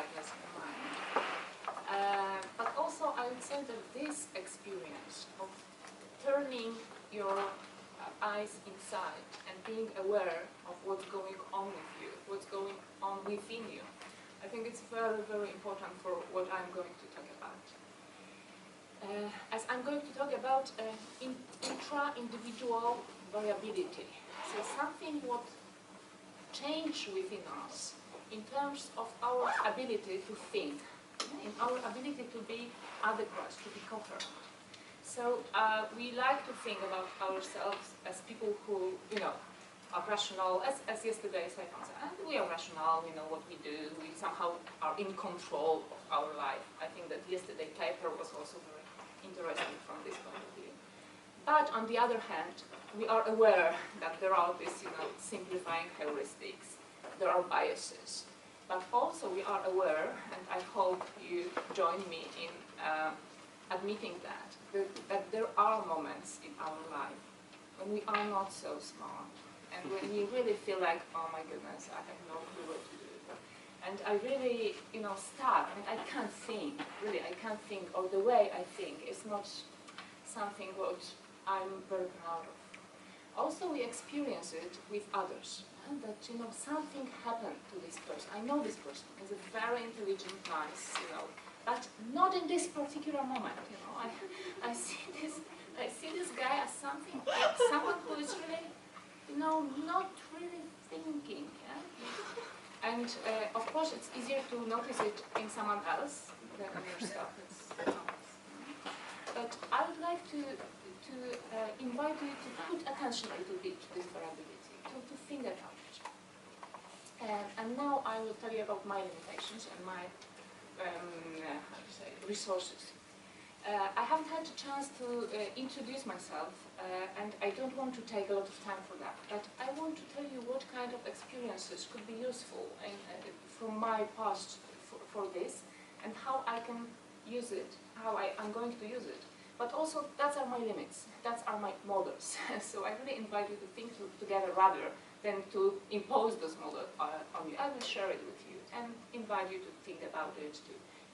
tightness in the mind. But also I would say that this experience of turning your eyes inside and being aware of what's going on with you, what's going on within you, I think it's very, very important for what I'm going to talk about. As I'm going to talk about intra-individual variability, so something what changed within us in terms of our ability to think, in our ability to be adequate, to be coherent. So we like to think about ourselves as people who, are rational, as yesterday Stefan said, and we are rational, we know what we do, we somehow are in control of our life. I think that yesterday's paper was also very interesting from this point of view. But on the other hand, we are aware that there are these, simplifying heuristics, there are biases. But also we are aware, and I hope you join me in admitting that there are moments in our life when we are not so smart, and when we really feel like, oh my goodness, I have no clue what to do. And I really, stuck, and I can't think, really, I can't think, or the way I think is not something what I'm very proud of. Also, we experience it with others, and that, something happened to this person. I know this person is a very intelligent, nice, but not in this particular moment, I see this guy as something, like someone who is really, not really thinking, yeah? And of course, it's easier to notice it in someone else than in yourself. But I would like to invite you to put attention a little bit to this variability, to think about it. And now I will tell you about my limitations and my resources. I haven't had a chance to introduce myself, and I don't want to take a lot of time for that, but I want to tell you what kind of experiences could be useful from my past for this, and how I can use it, how I'm going to use it. But also, that are my limits, that are my models. So I really invite you to think together rather than to impose those models on you. I will share it with you and invite you to think about it,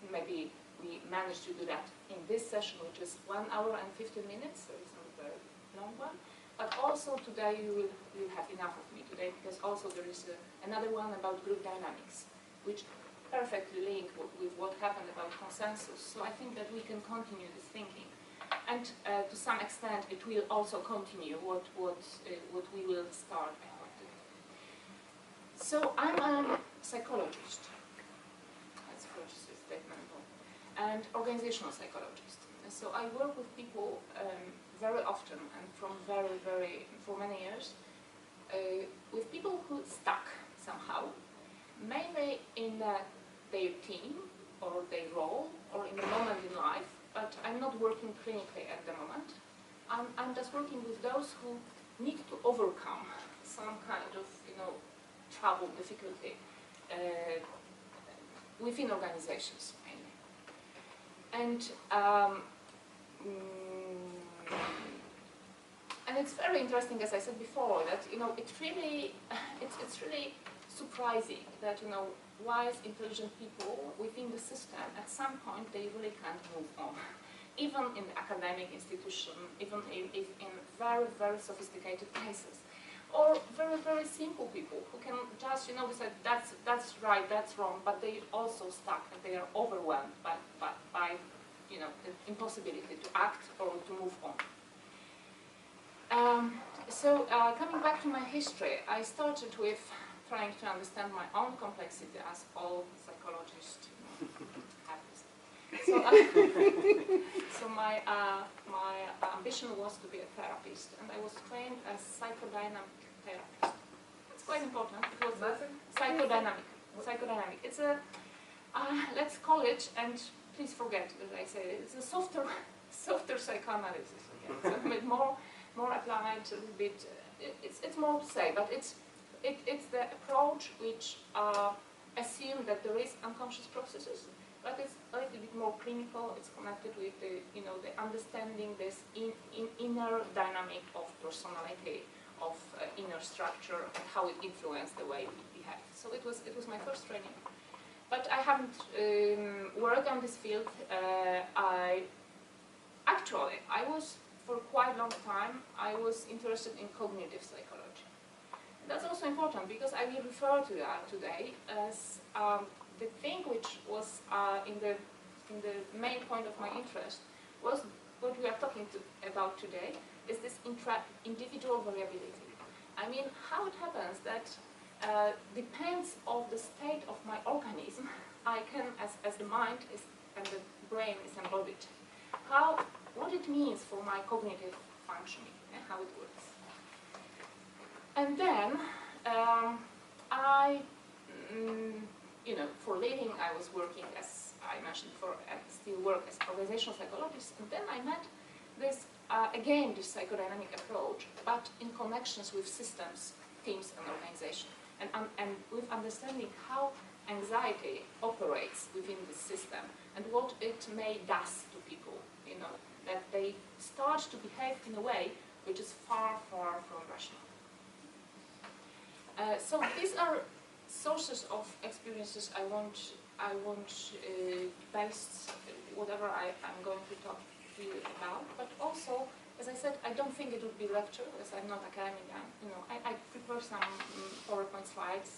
maybe we managed to do that in this session, which is 1 hour and 15 minutes, so it's not a very long one. But also today you will have enough of me today, because also there is another one about group dynamics, which perfectly link with what happened about consensus. So I think that we can continue this thinking. And to some extent it will also continue what we will start, I hope. So I'm a psychologist. That's the first statement. And organizational psychologist. So I work with people very often and for many years, with people who stuck somehow, mainly in their team or their role or in a moment in life, but I'm not working clinically at the moment. I'm just working with those who need to overcome some kind of, trouble, difficulty within organizations. And it's very interesting, as I said before, that it's really surprising that wise, intelligent people within the system at some point they really can't move on, even in the academic institution, even if in very sophisticated places, or very simple people who can just say that's right, that's wrong, but they also stuck and they are overwhelmed by the impossibility to act or to move on. So coming back to my history, I started with trying to understand my own complexity, as all psychologists have. So my ambition was to be a therapist, and I was trained as psychodynamic therapist. It's quite important because psychodynamic. It's a let's call it, and please forget that I say it, it's a softer psychoanalysis. Okay? So a bit more applied, a little bit. It's more to say, but it's the approach which assume that there is unconscious processes, but it's a little bit more clinical. It's connected with the the understanding this inner dynamic of personality, of inner structure, and how it influences the way we behave. So it was my first training. But I haven't worked on this field. I was, for quite a long time, I was interested in cognitive psychology. That's also important because I will refer to that today as the thing which was in the main point of my interest was what we are talking about today, is this individual variability. I mean, how it happens that depends on the state of my organism, I can, as the mind is, and the brain is embodied, what it means for my cognitive functioning and how it works. And then for living, I was working, as I mentioned before, and still work as organizational psychologist. And then I met this, again, this psychodynamic approach, but in connections with systems, teams, and organization, and with understanding how anxiety operates within the system and what it may does to people. That they start to behave in a way which is far, far from rational. So these are sources of experiences I want based whatever I'm going to talk to you about. But also, as I said, I don't think it would be lecture, because I'm not academic. I prepare some PowerPoint slides.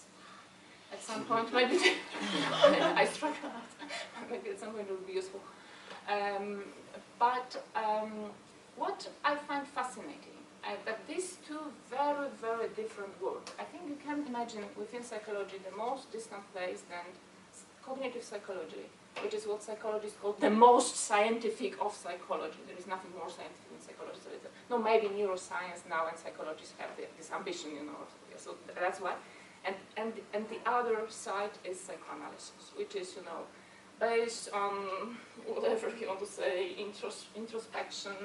At some point, maybe I struggle. Maybe at some point it would be useful. What I find fascinating, that these two very, very different worlds. I think you can imagine within psychology the most distant place than cognitive psychology, which is what psychologists call the most scientific of psychology. There is nothing more scientific than psychology. No, maybe neuroscience now and psychologists have this ambition, so that's why. And the other side is psychoanalysis, which is, based on whatever you want to say, introspection,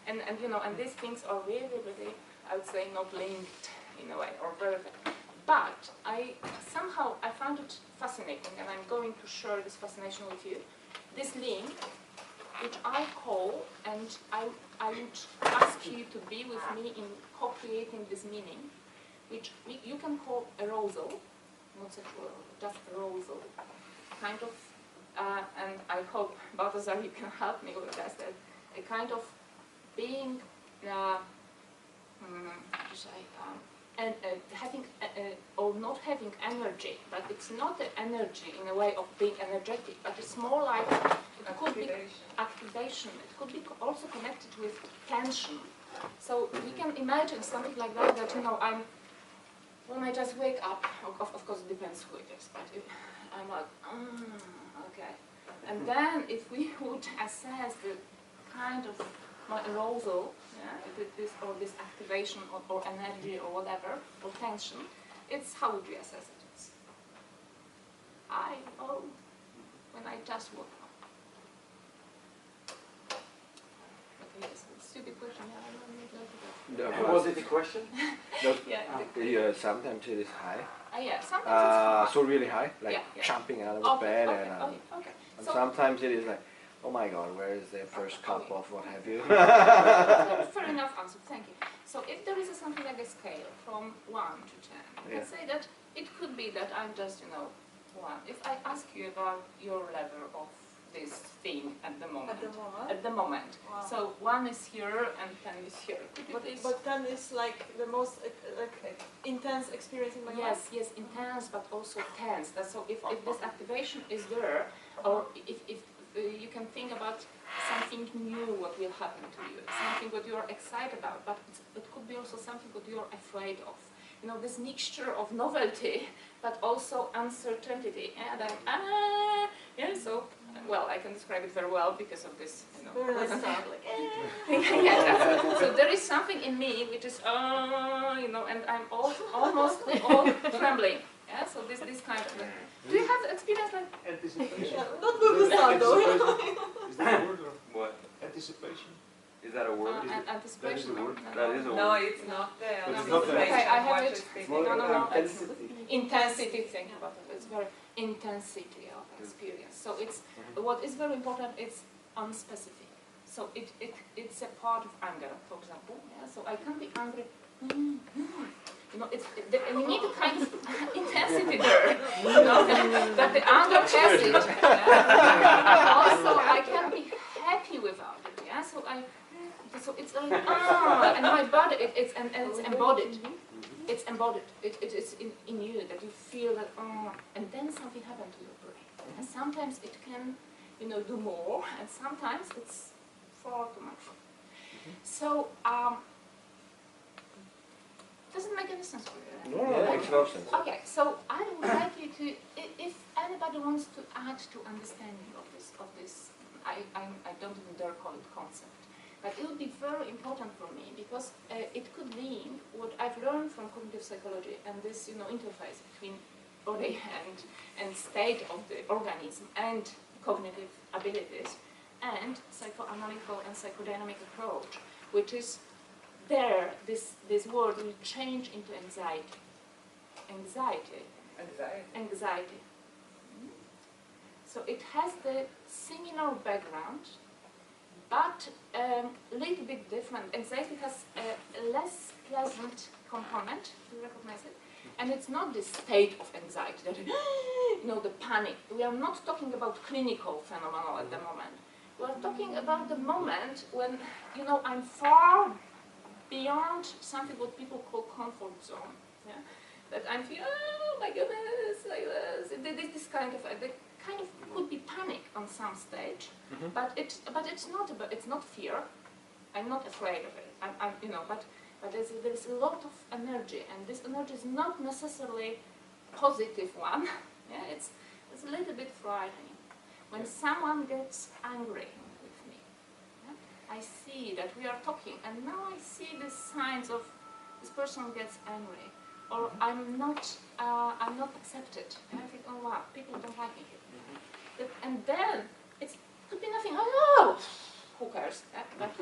and these things are really, really, I would say, not linked in a way, or very. But I found it fascinating, and I'm going to share this fascination with you. This link, which I call, and I would ask you to be with me in co-creating this meaning, which you can call arousal, not sexual, just arousal, kind of. And I hope, Balthazar, you can help me with that, a kind of being, having or not having energy, but it's not the energy in a way of being energetic, but it's more like, it could be activation, it could be also connected with tension. So we can imagine something like that, when I just wake up, of course it depends who it is, but I'm like, okay. And then if we would assess the kind of my arousal, this activation or energy or whatever, or tension, it's how would we assess it? It's when I just woke up. Okay, yes, stupid question. Was it a question? Yeah. Sometimes it is high. Yeah, sometimes it's high. So really high, like yeah. jumping out of bed, and So sometimes it is like, oh my God, where is the first cup of what have you? Fair enough answer, thank you. So if there is something like a scale from 1 to 10, let's say that it could be that I'm just, 1. If I ask you about your level of this thing at the moment. At the moment. Wow. So 1 is here and 10 is here. Could you please? But 10 is like the most intense experience in my life? Yes, intense, but also tense. So if this activation is there, or if you can think about something new what will happen to you, something what you are excited about, but it could be also something what you are afraid of. This mixture of novelty, but also uncertainty. And so, well, I can describe it very well because of this, So there is something in me which is, and I'm almost all trembling. Yeah, so this kind of. Do you have experience like? Anticipation. Not with the sound though. Is that a word or What? anticipation? Is that a word? Anticipation. That is a word. That is a word. No, it's not there. But it's not there. Okay, I have it. No. Intensity. Think about it. It's very intensity of experience. So it's what is very important. It's unspecific. So it's a part of anger, for example. Yeah? So I can be angry. You need a kind of intensity there. That the anger has it. Yeah. Also, I can be happy without it. Yeah. So it's like and my body, it's embodied. It's embodied. It's in you that you feel that and then something happened to your brain. And sometimes it can, do more, and sometimes it's far too much. So does it make any sense for you? No, it makes no sense. Okay, so I would like you to, if anybody wants to add to understanding of this, I don't even dare call it concept, but it would be very important for me because it could link what I've learned from cognitive psychology and this, interface between body and state of the organism and cognitive abilities and psychoanalytical and psychodynamic approach, which is there, this word will change into anxiety. Anxiety. So it has the similar background, but a little bit different. Anxiety has a less pleasant component, do you recognize it? And it's not the state of anxiety, that the panic. We are not talking about clinical phenomena at the moment. We are talking about the moment when, I'm far beyond something what people call comfort zone. Yeah? That I'm feeling, oh my goodness, like this kind of could be panic on some stage, but it's not fear. I'm not afraid of it. But there's a lot of energy, and this energy is not necessarily positive one. Yeah, it's a little bit frightening. When someone gets angry with me, I see that we are talking, and now I see the signs of this person gets angry, or I'm not accepted. And I think, oh wow, people don't like me here. And then it could be nothing. Oh, who cares? But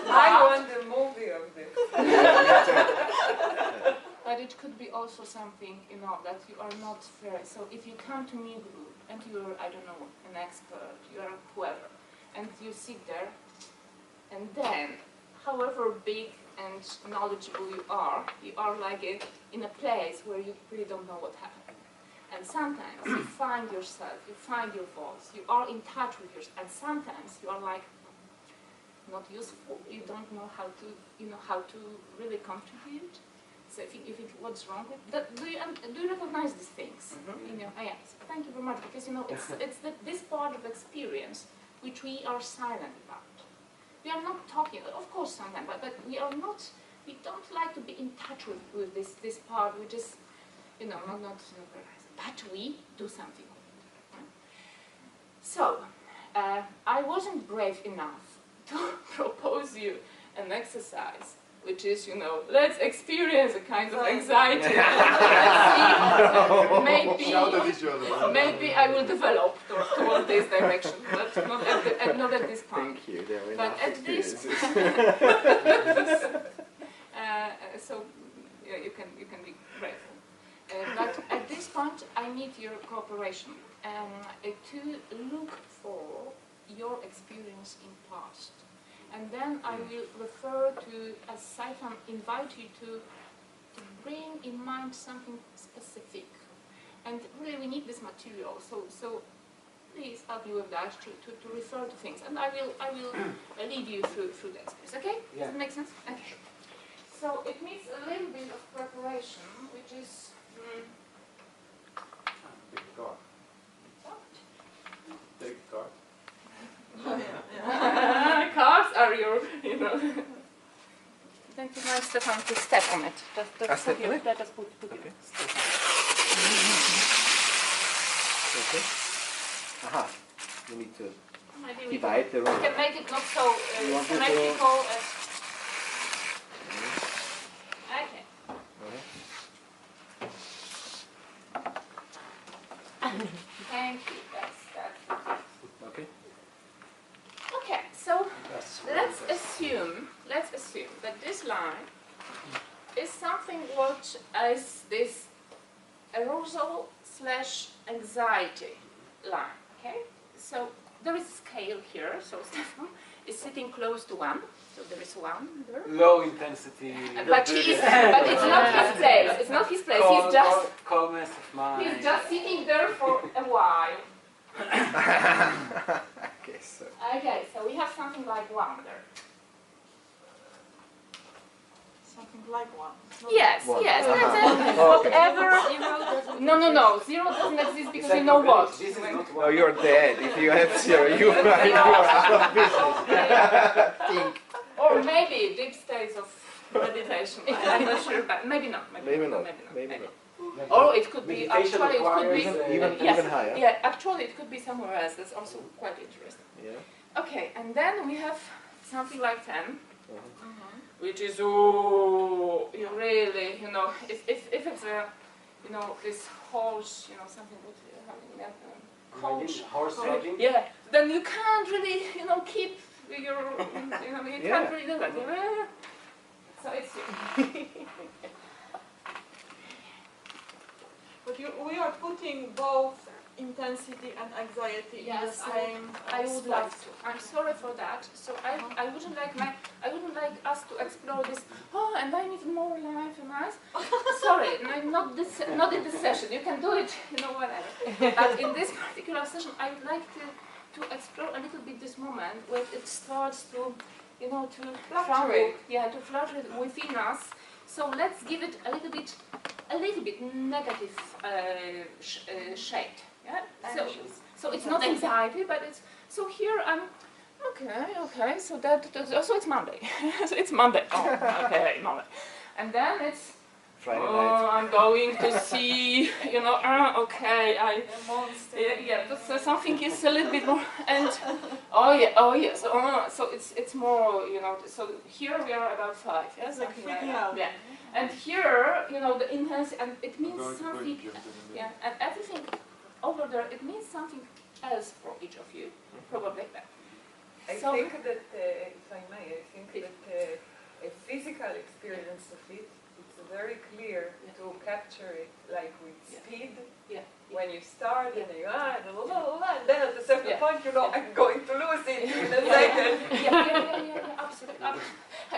I want the movie of this. But it could be also something, that you are not fair. So if you come to me group and you're, I don't know, an expert, you're whoever, and you sit there, and then, however big and knowledgeable you are like in a place where you really don't know what happened. And sometimes you find yourself, you find your voice, you are in touch with yourself, and sometimes you are like not useful, you don't know how to really contribute. So if you think what's wrong with that, do you recognize these things? Yes. Thank you very much, because it's this part of experience which we are silent about. We are not talking, of course sometimes, but we don't like to be in touch with this part which is not but we do something with it. So I wasn't brave enough to propose you an exercise which is, let's experience a kind of anxiety. Maybe I will develop toward this direction, but not at this point. Thank you. But at this, so yeah, you can be grateful. But at this point, I need your cooperation to look for your experience in past. And then I will refer to, as Saifan, invite you to bring in mind something specific. And really we need this material, so please help me with that, to refer to things. And I will lead you through the experience, okay? Yeah. Does it make sense? Okay. So it needs a little bit of preparation, which is... Big car. Big car. Cards are your, Don't you mind, Stefan, to step on it? Just put it. Let us put it. Okay. Okay. Aha. We need to Maybe divide the room. we can make it not so You want it to- symmetrical as... Okay. Thank you. That's Okay. okay. So let's assume that this line is something what is this arousal / anxiety line. Okay. So there is a scale here. So Stefan, is sitting close to 1. So there is 1 there. Low intensity. But it's not his place. It's not his place. He's just calmness of mind. he's just sitting there for a while. Okay, so Okay, so we have something like 1 there. Something like 1. Yes, One. yes. Uh-huh. That's Oh, okay. whatever. No. 0 doesn't exist because you know what. This is not no, you're dead. If you have 0, you are out of business. Think. Or maybe deep states of meditation. I'm not sure, but maybe not. Maybe not. Maybe not. Or it could be Meditation actually. It could be requires, yes, even higher. Yeah, actually, it could be somewhere else. That's also quite interesting. Yeah. Okay, and then we have something like 10. Which is you really, if it's a, this horse, something what coach, horse riding. yeah, then you can't really, keep your, you can't really do that. So it's But we are putting both intensity and anxiety in the Yes, same I would space. love to. I'm sorry for that. So I wouldn't like us to explore this. Oh, and I need more life and us. Sorry, not in this session. You can do it, whatever. But in this particular session, I would like to explore a little bit this moment where it starts to, to fluctuate. Yeah, to fluctuate within us. So let's give it a little bit negative shade. Yeah. So it's not anxiety, but it's so here I'm okay. So so it's Monday. So it's Monday. Oh, okay, Monday, and then it's Friday night. I'm going to see. Okay, so something is a little bit more and yes. So it's more. So here we are about 5. Yes, Like freaking out. yeah. And here, the intensity, and it means something. Yeah, and everything over there, it means something else for each of you, probably. I think that, if I may, that a physical experience of it, it's very clear to capture it, like with speed. Yeah. When you start and you and then at a certain point, I'm going to lose it in a second. Yeah, absolutely.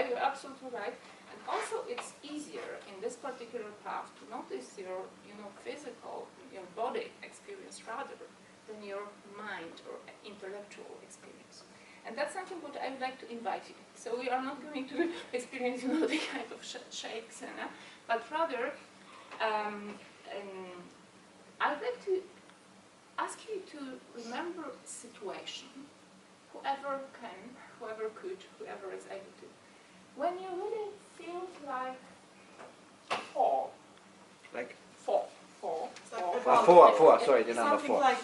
You're absolutely right. And also, it's easier in this particular path to notice your, physical, your body experience rather than your mind or intellectual experience. And that's something what I would like to invite you. So we are not going to experience, the kind of shakes, but rather, I'd like to ask you to remember a situation, whoever can, whoever could, whoever is able to, when you really feel like 4. Like 4. It's like 4. Sorry, the number 4.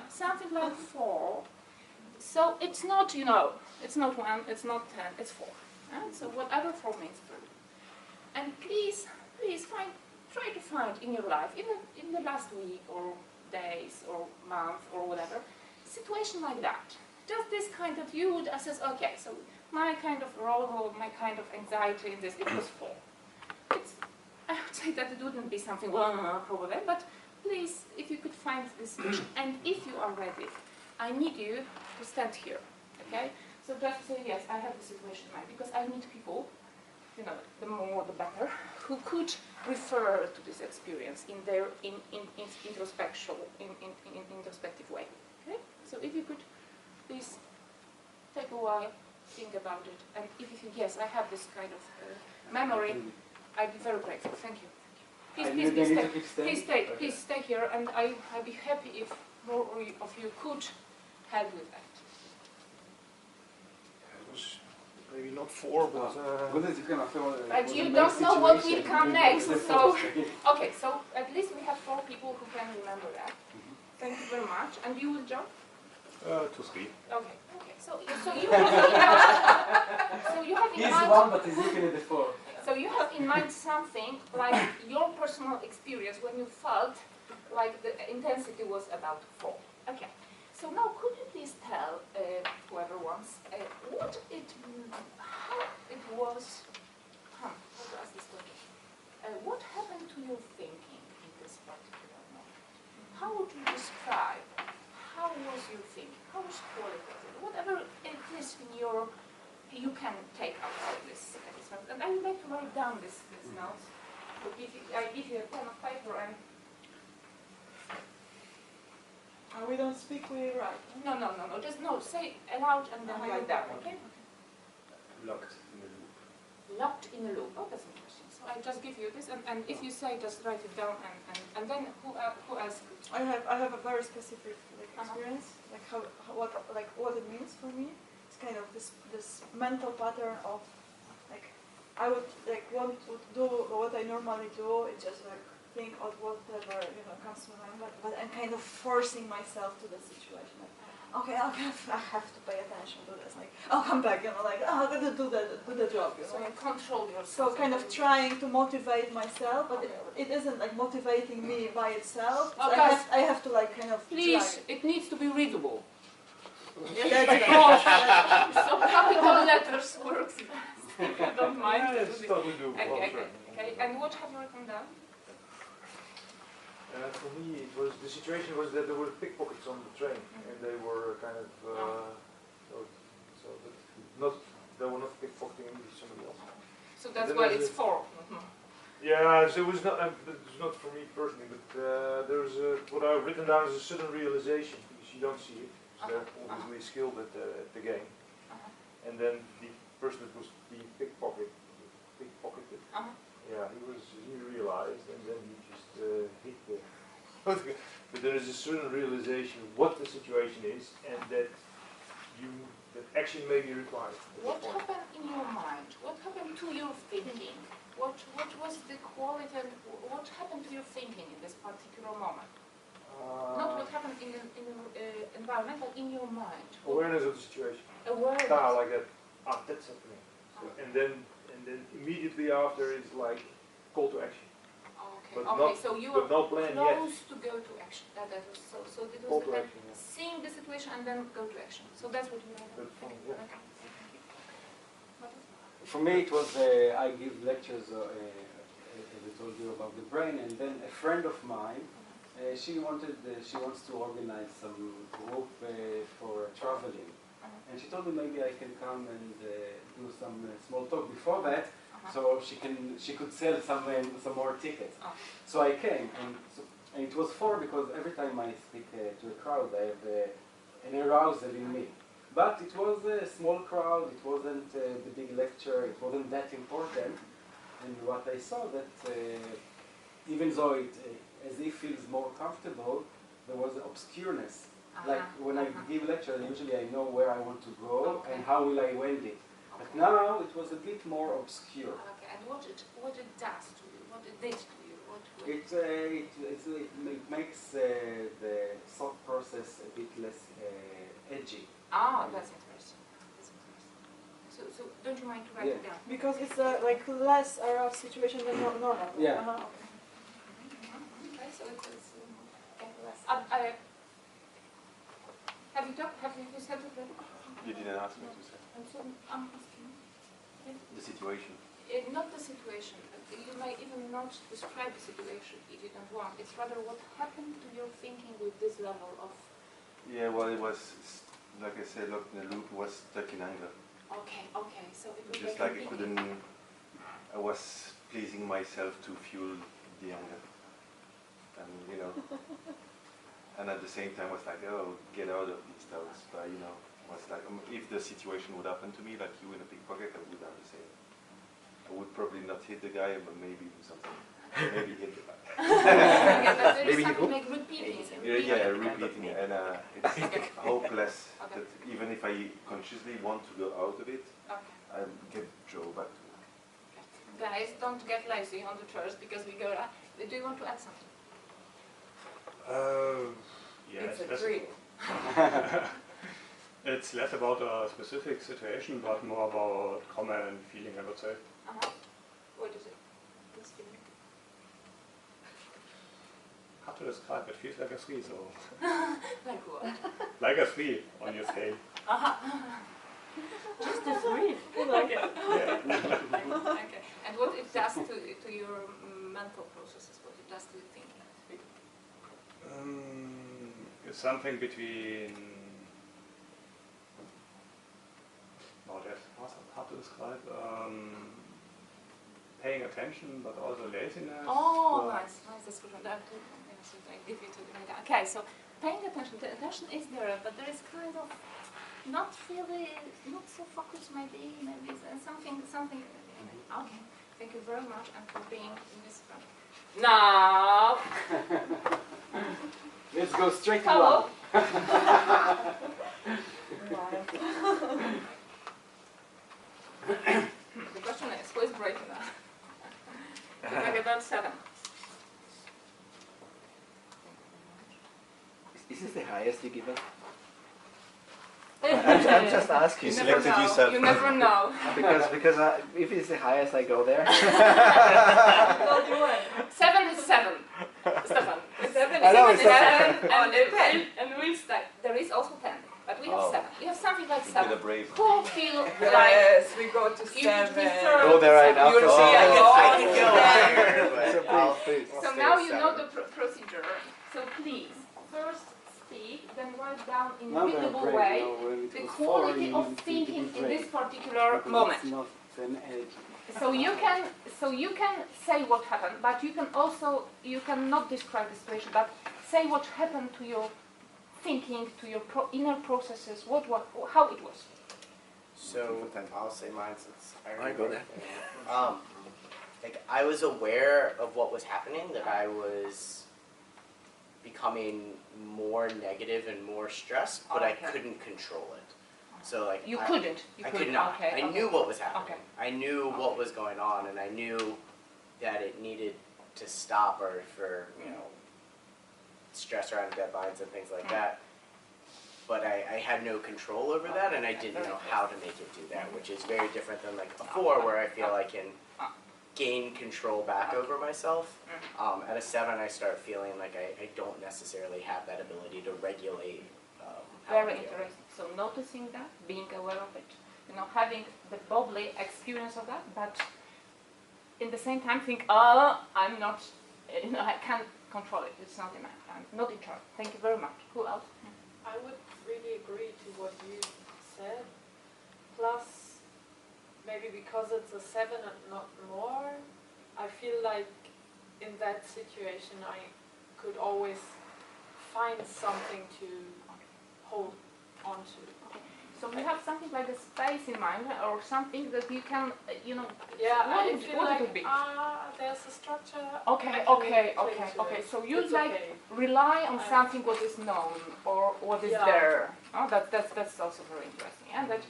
Something like 4. So it's not, it's not 1, it's not 10, it's 4. So whatever 4 means for you. And please try to find in your life, even in the last week or days or month or whatever, situation like that. Just this kind of, you would assess, okay, so my kind of role, my kind of anxiety in this, it was 4. I would say that it wouldn't be something, probably, but please, if you could find this situation, and if you are ready, I need you to stand here, okay? So just say, yes, I have the situation in mind, because I need people, the more the better, who could refer to this experience in their introspective way, okay? So if you could please take a while, think about it, and if you think, yes, I have this kind of memory, I'd be very grateful. Thank you. Please stay here, and I'd be happy if more of you could help with that. It was maybe not 4, but But you don't know what will come next, so okay. So at least we have 4 people who can remember that. Thank you very much. And you will jump? 2, 3. Okay. So you have in mind. So you have in He's mind. 1, but he's looking at the 4. So you have in mind something like your personal experience when you felt like the intensity was about 4. Okay. So now could you please tell whoever wants how it was? How to ask this question? What happened to your thinking in this particular moment? How would you describe? How was is your thinking? How is qualitative? Whatever it is in your, you can take outside this note. And I would like to write down this notes. So I give you a pen of paper and... We don't speak, we write. No. Just no. Say aloud and then write down. Okay. Locked in the loop. Locked in a loop. Oh, that's interesting. So I just give you this, and if you say, just write it down, and then who else? I have a very specific experience, like what it means for me. It's kind of this mental pattern of like I would want to do what I normally do. It's just like think of whatever comes to mind, but I'm kind of forcing myself to the situation. Like, okay, I have to pay attention to this. Like, I'll come back, like, I'm gonna do the job. So you control yourself. So kind of trying to motivate myself, but it isn't like motivating me by itself. So I have to like kind of. Please, it needs to be readable. Yeah, that's So capital letters works best. If you don't mind. Yeah, it's totally doable. Okay. And what have you written down? For me, the situation was that there were pickpockets on the train, and they were kind of they were not pickpocketing somebody else. So that's why it's 4. Yeah, so it was not for me personally, but there's what I've written down is a sudden realization because you don't see it. So they're obviously skilled at the game, and then the person that was being pickpocketed. Yeah, he realized, and then he just hit the. But there is a certain realization what the situation is, and that action may be required. What happened in your mind? What happened to your thinking? What was the quality and what happened to your thinking in this particular moment? Not what happened in the environment, but in your mind. Awareness of the situation. Awareness. Like that. That's happening. So, and then immediately after is like call to action. Okay. But So you but were no plan yet. close to go to action. That was so it Call was to like action, yeah. seeing the situation and then go to action. So that's what you meant. That's fine, yeah. Okay. For me, it was I give lectures, as I told you, about the brain, and then a friend of mine, she wants to organize some group for traveling, and she told me maybe I can come and do some small talk before that, so she could sell some more tickets. So I came, and it was because every time I speak to a crowd, I have an arousal in me. But it was a small crowd, it wasn't the big lecture, it wasn't that important. And what I saw that even though it as if feels more comfortable, there was obscureness. Like when I give lecture, usually I know where I want to go and how will I weld it. But now it was a bit more obscure. Okay, and what it does to you? What it did to you? It makes the thought process a bit less edgy. That's interesting. So don't you mind to write it down? because it's like less a rough situation than normal. Yeah. Okay, so it's less. Have you talked? Have you said it already? You didn't ask me to say. I'm asking. The situation. Not the situation. You may even not describe the situation if you don't want. It's rather what happened to your thinking with this level of... Yeah, well, it was, like I said, locked in a loop, was stuck in anger. Okay, so it was Just like I was pleasing myself to fuel the anger. And, and at the same time was like, oh, get out of these thoughts. But, was like, if the situation would happen to me, like you in a pickpocket, I would have the same. I would probably not hit the guy, but maybe do something. Maybe hit the guy. But there is something like repeating. Repeating it. And it's hopeless that even if I consciously want to go out of it, I get drove back to it. Guys, don't get lazy on the chairs because we go... do you want to add something? Yeah, It's a dream. It's less about a specific situation, but more about common feeling, I would say. What is it? This feeling? Hard to describe, it feels like a 3, so... Like what? Like a 3 on your scale. Just a 3? Okay. Okay. And what it does to your mental processes, what it does to your thinking? It's something between, oh, that's hard to describe, paying attention but also laziness. Oh, nice, nice description. I give it to you. Okay, so paying attention, the attention is there, but there is kind of not really, not so focused maybe something. Okay, thank you very much and for being in this front. Now, Let's go straight to hello. one. The question is, who is brave enough? I get about 7. Is this the highest you give us? I'm just asking. You You never selected know. yourself. You never know. Because if it's the highest, I go there. Well, you win. 7 is 7. Stefan. 7 I know, is it's 7 On the 10. and we'll start. There is also 10, but we have Oh. 7. You have something like You've 7. been a brave. Who feel like Yes, we go to you 7. prefer Go there right now. You'll see, I can Oh. go higher, but I'll stay So at now you 7. know the procedure. So please, first speak, then write down in Now a they're readable brave, way now when it the was quality 4, you of need to be thinking in brave. this particular Because moment. It's not an edge. So you can say what happened, but you cannot describe the situation, but say what happened to your thinking, to your inner processes, how it was. So I'll say mine since I Alright, go there. Like I was aware of what was happening, that I was becoming more negative and more stressed, but Okay. I couldn't control it. So like You I couldn't. I could not. Okay, I okay. knew what was happening. Okay. I knew what was going on, and I knew that it needed to stop, or for stress around deadlines and things like that. But I had no control over that, and I didn't know how to make it do that, which is very different than like before, where I feel I can gain control back over myself. At a 7, I start feeling like I don't necessarily have that ability to regulate. How I Very feel. interesting. So noticing that, being aware of it, having the bubbly experience of that, but in the same time think, I'm not, I can't control it. It's not in my, I'm not in charge. Thank you very much. Who else? I would really agree to what you said. Plus, maybe because it's a 7 and not more, I feel like in that situation I could always find something to hold on to. So you have something like a space in mind, or something that you can, Yeah, what I would- feel what like, would it be? there's a structure. Okay, I can okay, cling okay, to okay. it. So you It's like okay. rely on I- something what is known or what is Yeah. there. Oh, that's also very interesting. And that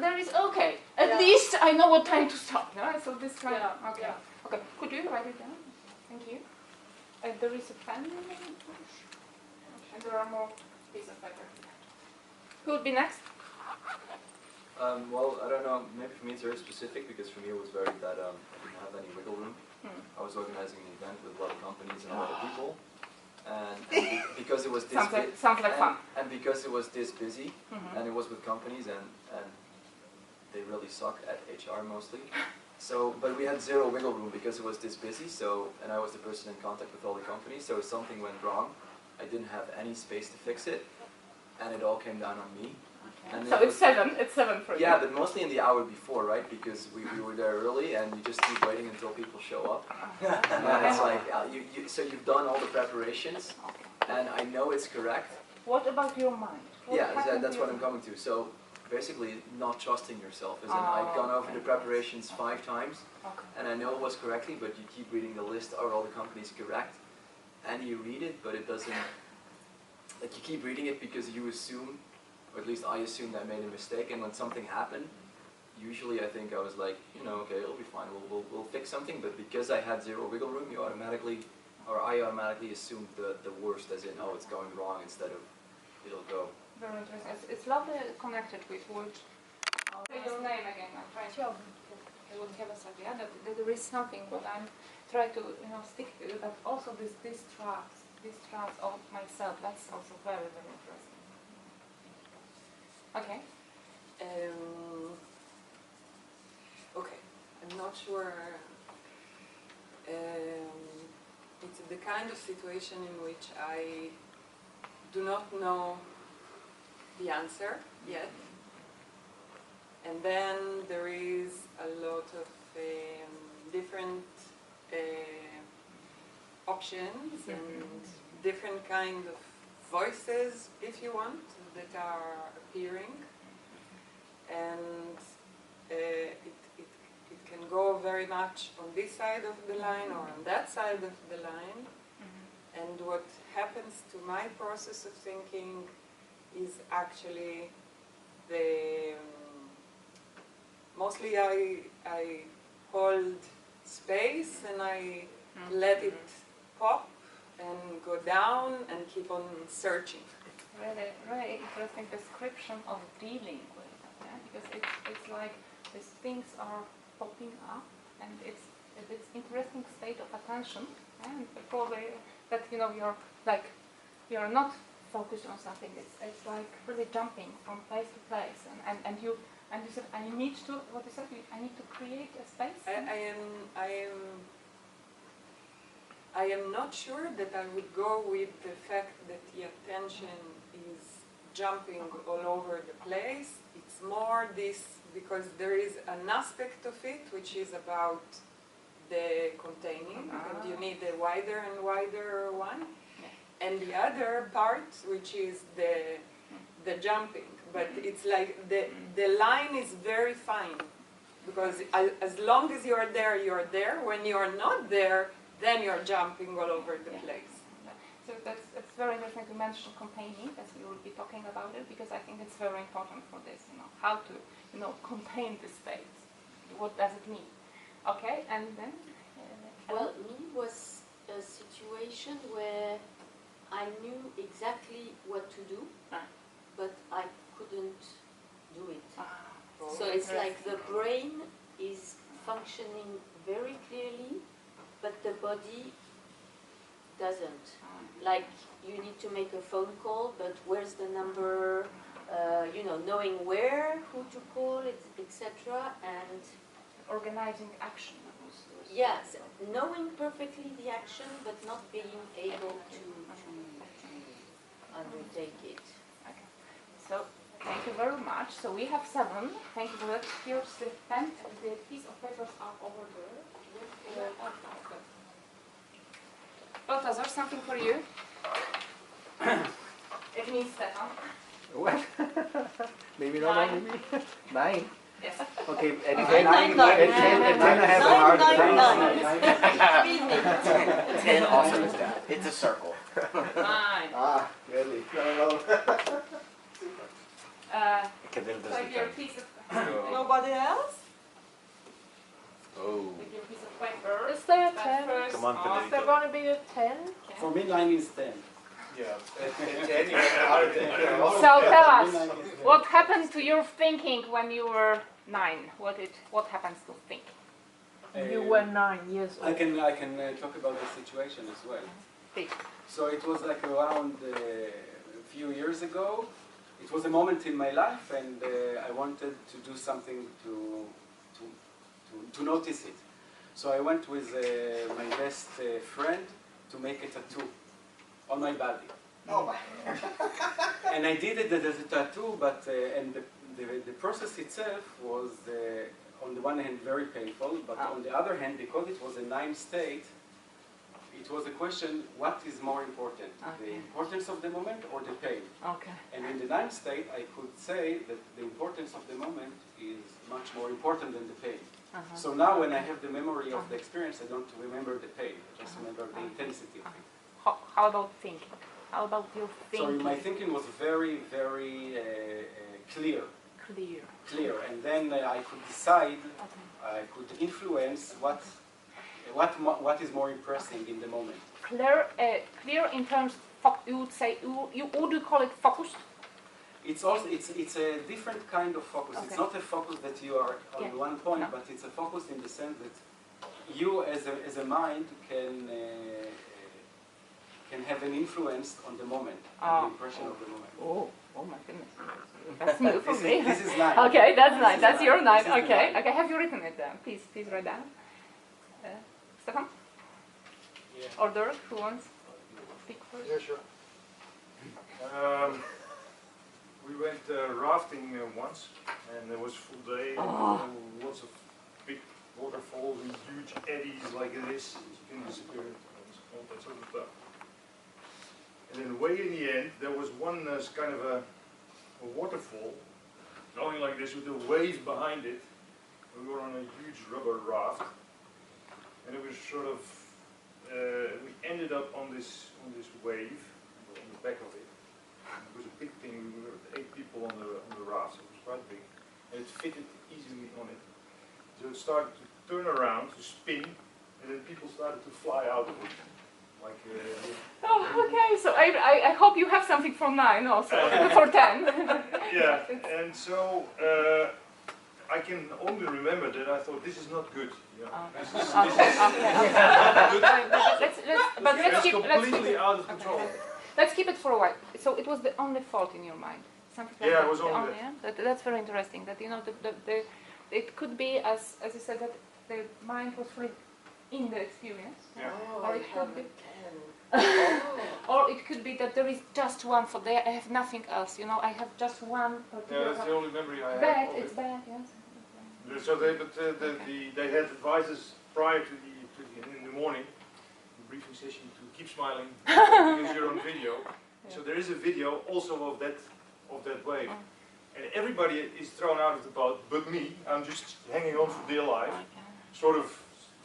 there is okay. At Yeah. least I know what time to stop. So this kind Yeah, of okay. yeah. Okay. Could you write it down? Thank you. There is a pen. And there are more pieces of paper. Who would be next? Well, I don't know, maybe for me it's very specific because for me it was very that I didn't have any wiggle room. I was organizing an event with a lot of companies and a lot of people. And because it was this Sounds like fun. and because it was this busy, Mhm. and it was with companies and they really suck at HR mostly. So, but we had zero wiggle room because it was this busy, and I was the person in contact with all the companies, so if something went wrong, I didn't have any space to fix it, and it all came down on me. And So it it's was- 7. It's 7 for you. Yeah, but mostly in the hour before, right? Because we were there early, and you just keep waiting until people show up. And then it's like, so you've done all the preparations, Okay. and I know it's correct. What about your mind? What Yeah, happened that's to what your I'm coming to. So basically, not trusting yourself. As in, I've gone over the preparations 5 times, Okay. and I know it was correctly, but you keep reading the list, are all the companies correct? And you read it, but it doesn't, like you keep reading it because you assume, or at least I assumed I made a mistake, and when something happened, usually I think I was like, okay, it'll be fine, we'll fix something, but because I had zero wiggle room, I automatically assumed the worst, as in, oh, it's going wrong, instead of, it'll go. Very interesting. It's lovely connected with what. Say your name again. I'm trying to. I will have a second. Yeah, that there is something what I'm trying to stick to, but also this distrust of myself. That's also very interesting. Okay. Okay, I'm not sure. It's the kind of situation in which I do not know the answer yet. And then there is a lot of different options and different kind of voices, if you want, that are appearing. And it can go very much on this side of the line or on that side of the line. And what happens to my process of thinking is actually mostly I hold space and I let it pop and go down and keep on searching. Really, really interesting description of dealing with it, yeah? Because it's like these things are popping up, and it's interesting state of attention, and probably that you're not focused on something. It's like really jumping from place to place, and you said I need to, what you said, I need to create a space. I am not sure that I would go with the fact that the attention is jumping all over the place. It's more this, because there is an aspect of it which is about the containing, and you need a wider and wider one. And the other part, which is the jumping. But it's like the line is very fine, because as long as you're there, you're there. When you're not there, then you're jumping all over the place. So it's very interesting to mention containing, as we will be talking about it, because I think it's very important for this, how to, contain the space. What does it mean? Okay, and then? Well, me was a situation where I knew exactly what to do, but I couldn't do it. So it's like the brain is functioning very clearly, but the body doesn't. Like, you need to make a phone call, but where's the number, knowing where, who to call, etc. And organizing action. Yes, knowing perfectly the action, but not being able to undertake it. Okay. So, thank you very much. So we have 7. Thank you for that. Here's the pen and the piece of papers are over there. Balthazar, something for you. It means Stefan. What? Maybe not only me. 9. Yes. Okay, at 10 9, I have a hard time. 10 also is that. It's a circle. 9. Really? So your piece of Nobody else? Oh. with your piece of paper. Is there a But 10? first, Come on, Is there going to be a 10? For me, 9 is 10. Yeah. So tell us, what happened to your thinking when you were 9? What happens to thinking? You were 9 years old. I can talk about the situation as well. Please. So it was like around a few years ago. It was a moment in my life, and I wanted to do something to notice it. So I went with my best friend to make a tattoo on my body. Oh my. And I did it as a tattoo, but and the process itself was on the one hand very painful, but on the other hand, because it was a 9 state, it was a question: what is more important, the importance of the moment or the pain? Okay. And in the 9 state, I could say that the importance of the moment is much more important than the pain. So now, when I have the memory of the experience, I don't remember the pain. I just remember the intensity of it. How about thinking? How about your thinking? So my thinking was very, very clear. Clear. And then I could decide, I could influence what is more impressing in the moment. Clear in terms, you would say, would you call it focused? It's also it's a different kind of focus. Okay. It's not a focus that you are on one point, but it's a focus in the sense that you, as a mind, can have an influence on the moment, and the impression of the moment. Oh my goodness, that's new for me. This is 9. Okay, that's 9. That's your 9. Okay, okay. Have you written it down? Please write down. Stefan? Yeah. Or Dirk, who wants to speak first? Yeah, sure. We went rafting once, and there was full day, and lots of big waterfalls and huge eddies like this. You can disappear, all that sort of stuff. And then way in the end, there was one kind of a waterfall going like this with a wave behind it. We were on a huge rubber raft, and it was sort of we ended up on this wave on the back of it. It was a big thing. We were 8 people on the raft, so it was quite big, and it fitted easily on it. So it started to turn around, to spin, and then people started to fly out of it. Like, oh, okay. So I hope you have something for 9 also, for 10. Yeah, and so I can only remember that I thought this is not good. You know? This is not good. Let's keep completely out of control. Let's keep it for a while. So it was the only fault in your mind, something like Yeah, that. it was only that. Yeah? That's very interesting. That it could be as you said that the mind was fully in the experience, Yeah. or it could be, or it could be that there is just one fault. There, I have nothing else. You know, I have just one particular. Yeah, that's the only memory I have. Bad. of It's it. bad. Yes. So they had advices prior to in the morning, the briefing session, to keep smiling because you're on video. Yeah. So there is a video also of that wave, and everybody is thrown out of the boat, but me. I'm just hanging on for dear life, sort of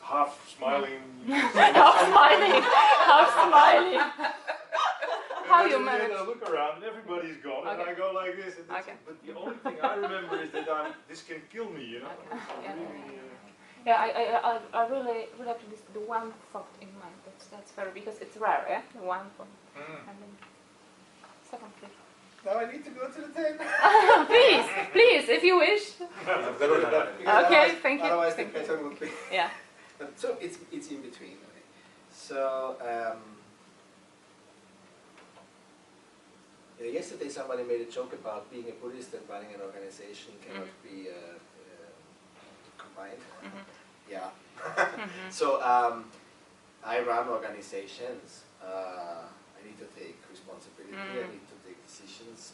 half smiling. Half smiling. Half smiling. How you And manage? then I look around, and everybody's gone, and I go like this. And that's it. But the only thing I remember is that this can kill me, you know. Yeah, I really have the one thought in mind. That's very, because it's rare, yeah? The one thought. And then, second, please. Now I need to go to the 10. Please, if you wish. Okay, thank you. Otherwise Thank the you. pattern would be. Yeah. So it's in between. Right? So yesterday somebody made a joke about being a Buddhist and running an organization cannot be combined. Yeah. So I run organizations. I need to take responsibility. I need to take decisions.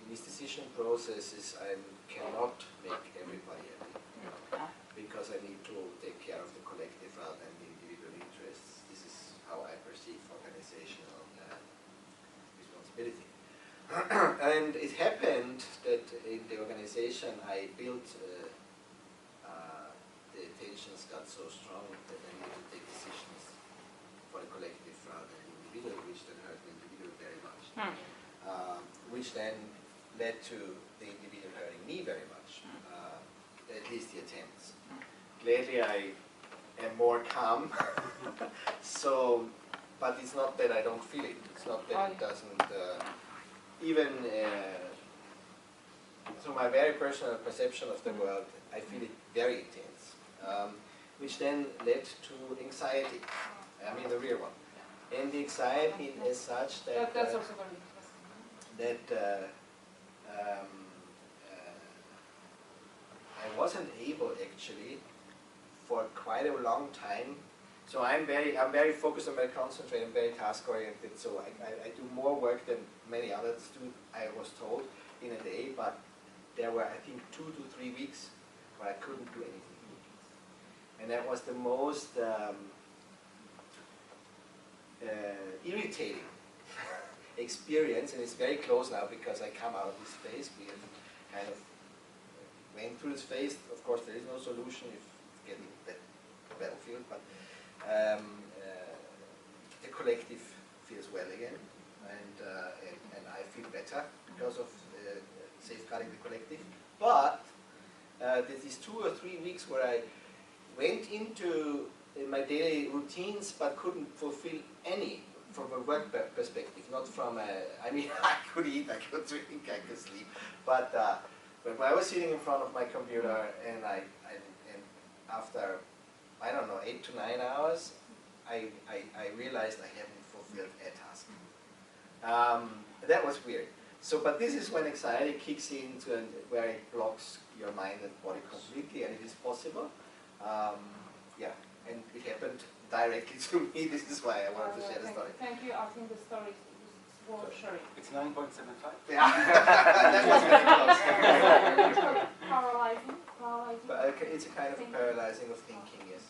In these decision processes, I cannot make everybody happy because I need to take care of the collective rather than the individual interests. This is how I perceive organizational responsibility. And it happened that in the organization I built, the tensions got so strong that I needed to take decisions for the collective rather than the individual, which then hurt the individual very much. Which then led to the individual hurting me very much, at least the attempts. Lately I am more calm, so, but it's not that I don't feel it, it's not that it doesn't, even, so my very personal perception of the world, I feel it very intense, which then led to anxiety, I mean the real one. And the anxiety is such that, That's also very interesting. that I wasn't able actually for quite a long time. So I'm very focused, I'm very concentrated, I'm very task oriented. So I do more work than many others do, I was told, in a day. But there were, I think, 2 to 3 weeks where I couldn't do anything. And that was the most irritating experience, and it's very close now because I come out of this phase. We have kind of went through this phase. Of course, there is no solution if getting that battlefield, but the collective feels well again, and I feel better because of safeguarding the collective. But there's these 2 or 3 weeks where I went into my daily routines but couldn't fulfill any from a work perspective, not from a, I mean, I could eat, I could drink, I could sleep, but when I was sitting in front of my computer and and after, I don't know, 8 to 9 hours, I realized I haven't fulfilled a task. That was weird. So, but this is when anxiety kicks in where it blocks your mind and body completely, and it is possible. Yeah, and it happened directly to me. This is why I wanted to share the story. Thank you. I think the story is Well, sharing. It's 9.75. Yeah, that was very close. Paralyzing. Paralyzing. But it's a kind of paralyzing of thinking, yes.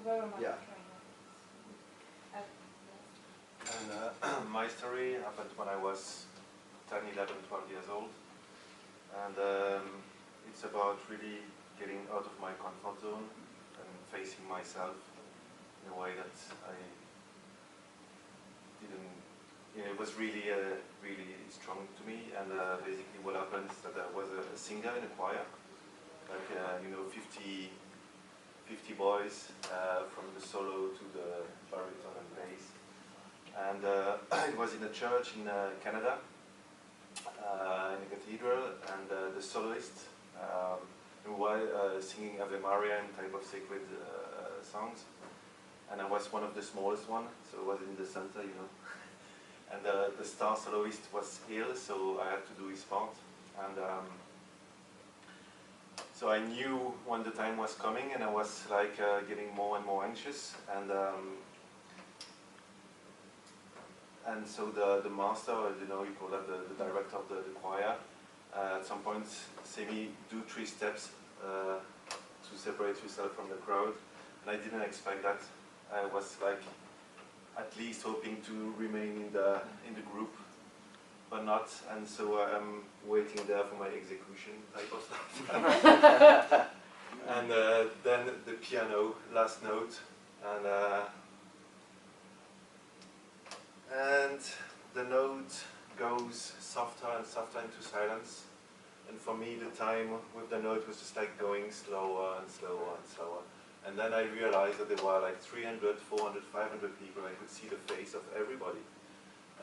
Very much Yeah. And my story happened when I was 10, 11, 12 years old. And it's about really getting out of my comfort zone and facing myself in a way that I didn't, it was really, really strong to me. And basically what happened is that I was a singer in a choir, like, 50 boys, from the solo to the baritone and bass. And it was in a church in Canada, in a cathedral, and the soloist who was singing Ave Maria and type of sacred songs. And I was one of the smallest one, so I was in the center, And the star soloist was ill, so I had to do his part. And so I knew when the time was coming, and I was like getting more and more anxious. And so the master, you call that the director of the choir, at some point said me, do 3 steps to separate yourself from the crowd. And I didn't expect that. I was like at least hoping to remain in the group, but not. And so I'm waiting there for my execution type of stuff. And then the piano, last note, and the note goes softer and softer into silence. And for me, the time with the note was just like going slower and slower and slower. And then I realized that there were like 300, 400, 500 people. I could see the face of everybody.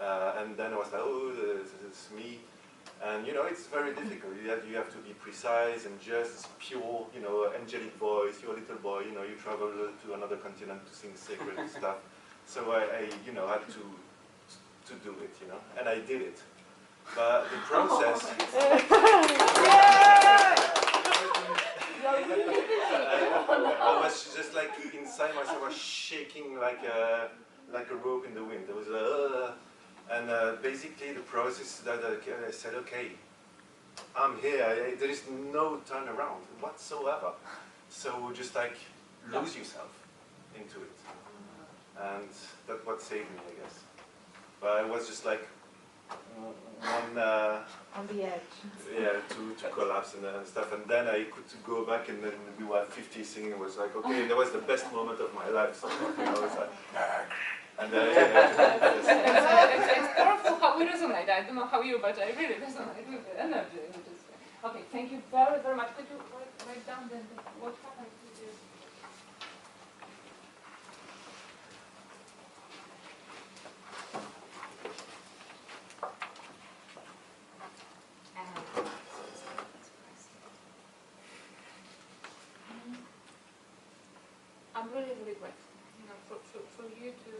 And then I was like, oh, it's me. And it's very difficult. You have to be precise and just pure, angelic voice. You're a little boy, you travel to another continent to sing sacred stuff. So I had to do it, and I did it. But the process. I was just like inside myself, I was shaking like a rope in the wind. There was and basically the process that I said, okay, I'm here. There is no turnaround whatsoever. So just like lose yourself into it, and that's what saved me, I guess. But I was just like one. On the edge. Yeah, to collapse and stuff. And then I could go back, and then we were 50 singing. It was like, okay, that was the best moment of my life. So, it's like, and it's powerful how we resonate. I don't know how you, but I really resonate with the energy. Okay, thank you very, very much. Could you write down what happened to you? I'm really, really grateful, for you to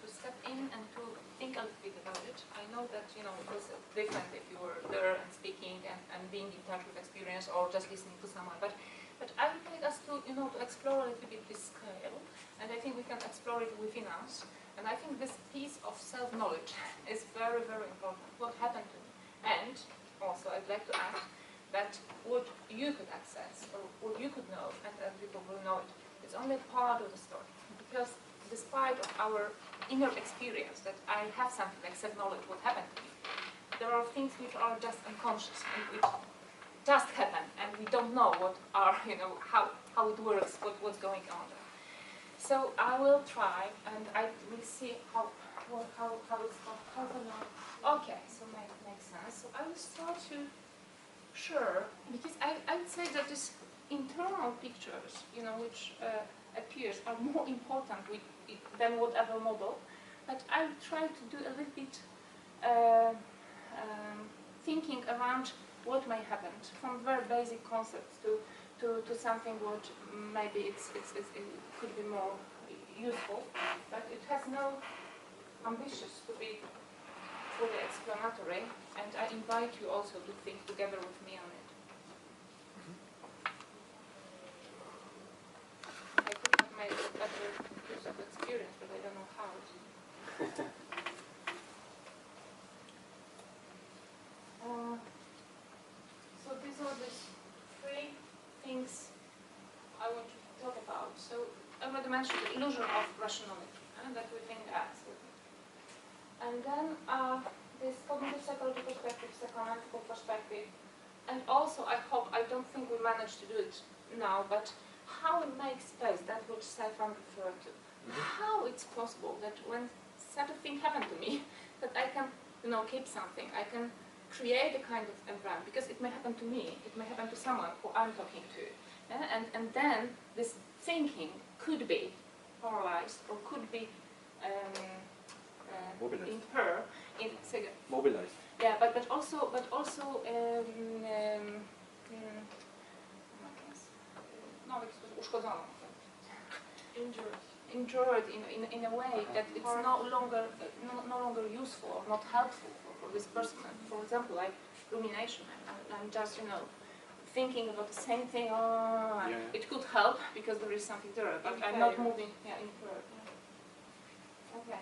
step in and to think a little bit about it. I know that, it was different if you were there and speaking and being in touch with experience or just listening to someone. But I would like us to, to explore a little bit this scale, and I think we can explore it within us. And I think this piece of self-knowledge is very, very important. What happened to me? And also, I'd like to add that what you could access or what you could know, and people will know it, it's only part of the story, because despite of our inner experience that I have something like self-knowledge, what happened to me, there are things which are just unconscious and which just happen, and we don't know what are, how it works, what's going on there. So I will try, and I will see how it's going. Okay, so makes sense. So I will start to because I would say that this internal pictures, which appears are more important than whatever model. But I will try to do a little bit thinking around what may happen, from very basic concepts to something what maybe it could be more useful, but it has no ambitions to be fully explanatory, and I invite you also to think together with me on it. I could have made a better use of experience, but I don't know how. to mention the illusion of rationality that we think as. And then this cognitive psychology perspective, psychoanalytical perspective, and also I don't think we managed to do it now, but how we make space, that which Stefan referred to. How it's possible that when such a thing happened to me, that I can, keep something, I can create a kind of environment, because it may happen to me, it may happen to someone who I'm talking to, and then this thinking could be paralyzed or could be Mobilized. impaired. Mobilized. Yeah, but also uszkodzoną. Injured in a way that it's no longer useful or not helpful for this person. For example, like rumination. I'm just thinking about the same thing. It could help because there is something there, but I'm not moving. Yeah, impaired. Okay.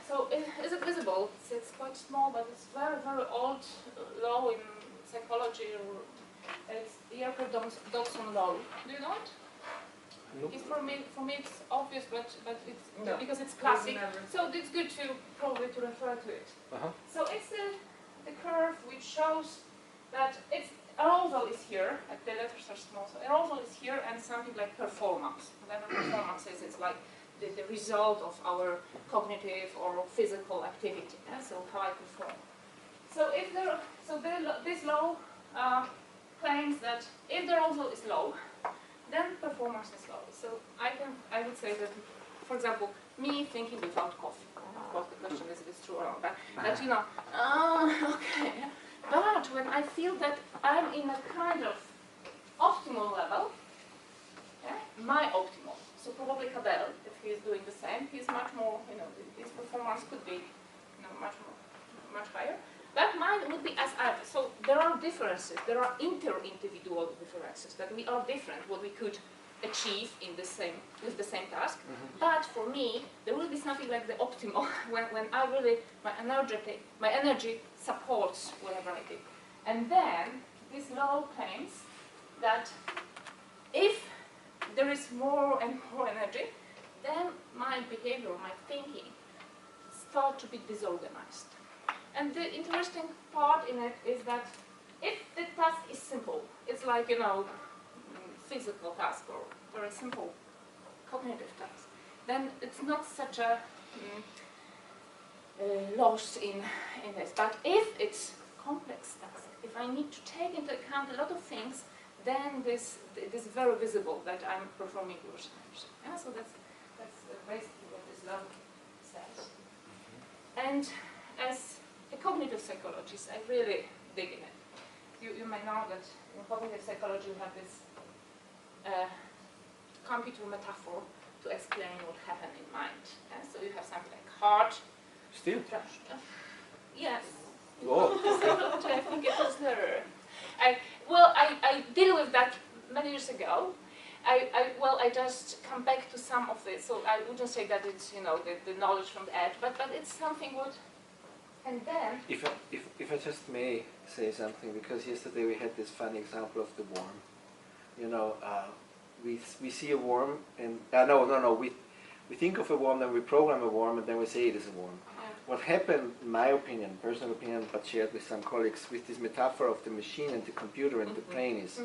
So is it visible? It's quite small, but it's very, very old law in psychology. It's Yerker-Dodson law. Do you know it? Nope. It's for me it's obvious, but it's because it's classic. So it's good to probably to refer to it. So it's the curve which shows that it's arousal is here. Like the letters are small, so arousal is here, and something like performance. Whatever performance is, it's like the result of our cognitive or physical activity. Yeah? So how I perform. So this law claims that if the arousal is low, then performance is low. So I would say that, for example, me thinking without coffee. Of course, the question is if it's true or not. But okay. But when I feel that I'm in a kind of optimal level, my optimal. So probably Cadell, if he is doing the same, he's much more, his performance could be, much higher. But mine would be as average. So there are differences, there are inter-individual differences, that we are different, what we could achieve with the same task. But for me, there will be something like the optimal when I really, my energy supports whatever I do. And then this law claims that if there is more and more energy, then my behavior, my thinking start to be disorganized. And the interesting part in it is that if the task is simple, it's like, physical task or very simple cognitive task, then it's not such a loss in this. But if it's complex task, if I need to take into account a lot of things, then this is very visible that I'm performing worse energy. Yeah? So that's basically what this law says. And as a cognitive psychologist, I really dig in it. You may know that in cognitive psychology we have this computer metaphor to explain what happened in mind. Yeah? So you have something like heart. Still? Yes. Oh. I think it was there. I deal with that many years ago. I just come back to some of it. So I wouldn't say that it's the knowledge from the edge, but it's something what. And then. If I just may say something, because yesterday we had this funny example of the worm. We see a worm and we think of a worm, then we program a worm, and then we say it is a worm. Yeah. What happened, in my opinion, personal opinion, but shared with some colleagues, with this metaphor of the machine and the computer and the brain is,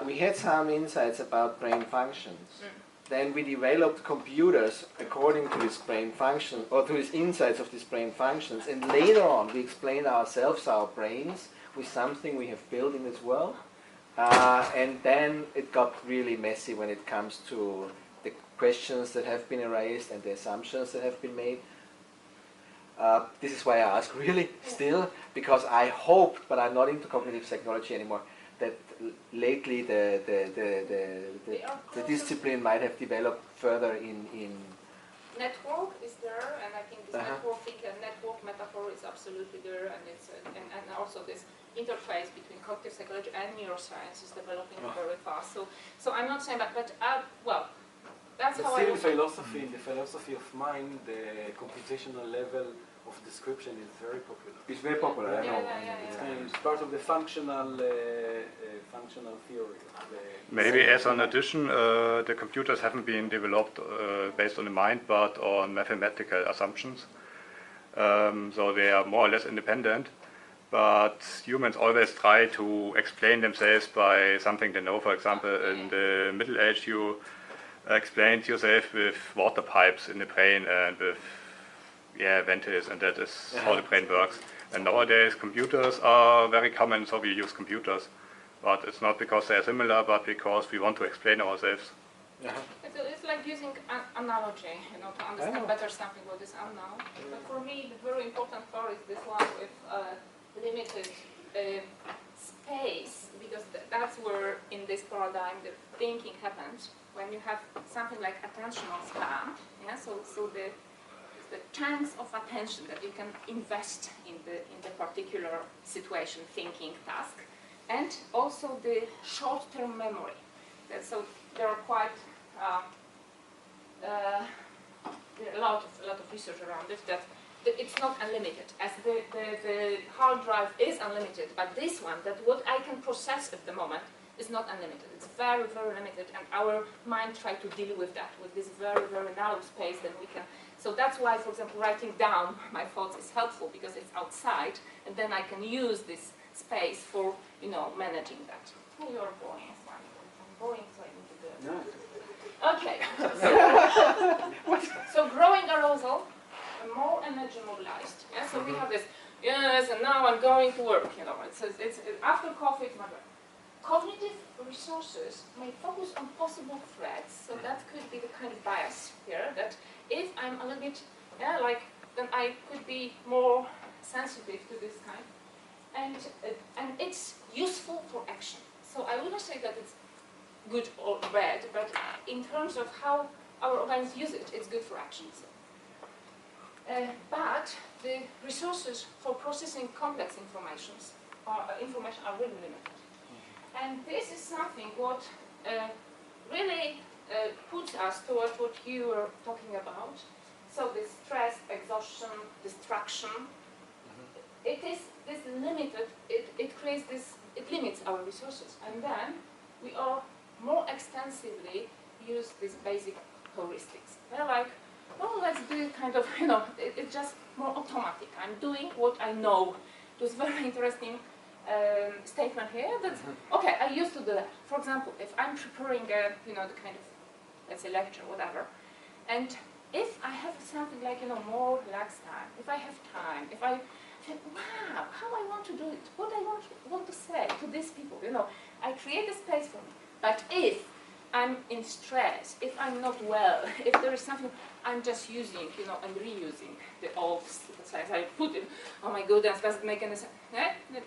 we had some insights about brain functions. Then we developed computers according to this brain function, or to these insights of these brain functions, and later on we explain ourselves, our brains, with something we have built in this world. And then it got really messy when it comes to the questions that have been raised and the assumptions that have been made. This is why I ask really still, because I hope, but I'm not into cognitive psychology anymore, that lately the discipline might have developed further in network is there, and I think this network metaphor is absolutely there, and it's and also this interface between cognitive psychology and neuroscience is developing very fast. So I'm not saying that, but that's But how still, I. philosophy, in the philosophy of mind, the computational level of description is very popular. It's very popular, I know. It's, kind of, it's part of the functional theory. Maybe as an addition, the computers haven't been developed based on the mind, but on mathematical assumptions. So they are more or less independent. But humans always try to explain themselves by something they know. For example, in the Middle Age, you explained yourself with water pipes in the brain and with ventils, and that is how the brain works. And nowadays, computers are very common, so we use computers. But it's not because they are similar, but because we want to explain ourselves. It's like using an analogy, to understand better something what is unknown. But for me, the very important part is this one with limited space, because that's where, in this paradigm, the thinking happens. When you have something like attentional span, so the chunks of attention that you can invest in the particular situation, thinking, task, and also the short-term memory. So there are quite a lot of research around it that it's not unlimited, as the hard drive is unlimited, but this one, that what I can process at the moment, is not unlimited. It's very, very limited, and our mind tries to deal with that, with this very, very narrow space that we can. So that's why, for example, writing down my thoughts is helpful, because it's outside, and then I can use this space for, managing that. Oh, you're boring. I'm boring, so I need to do it. Okay. So growing arousal, more energy mobilized. Yeah. So we have this. Yes, and now I'm going to work. It's after coffee. It's my work. Cognitive resources may focus on possible threats, so that could be the kind of bias here, that if I'm a little bit, then I could be more sensitive to this kind, and it's useful for action. So I wouldn't say that it's good or bad, but in terms of how our organs use it, it's good for action. So. But the resources for processing complex information are really limited. And this is something what really puts us towards what you were talking about. So the stress, exhaustion, distraction, it is this limited, it creates this, it limits our resources. And then we are more extensively use these basic heuristics. They're like, well, let's do kind of, it's just more automatic. I'm doing what I know. It was very interesting statement here that, okay, I used to do that. For example, if I'm preparing a, the kind of, let's say, lecture, whatever, and if I have something like, more relaxed time, if I have time, if I think, wow, how I want to do it, what I want to say to these people, I create a space for me. But if I'm in stress, if I'm not well, if there is something, I'm just using, and reusing the old size. I put it, oh my goodness, does it make any sense?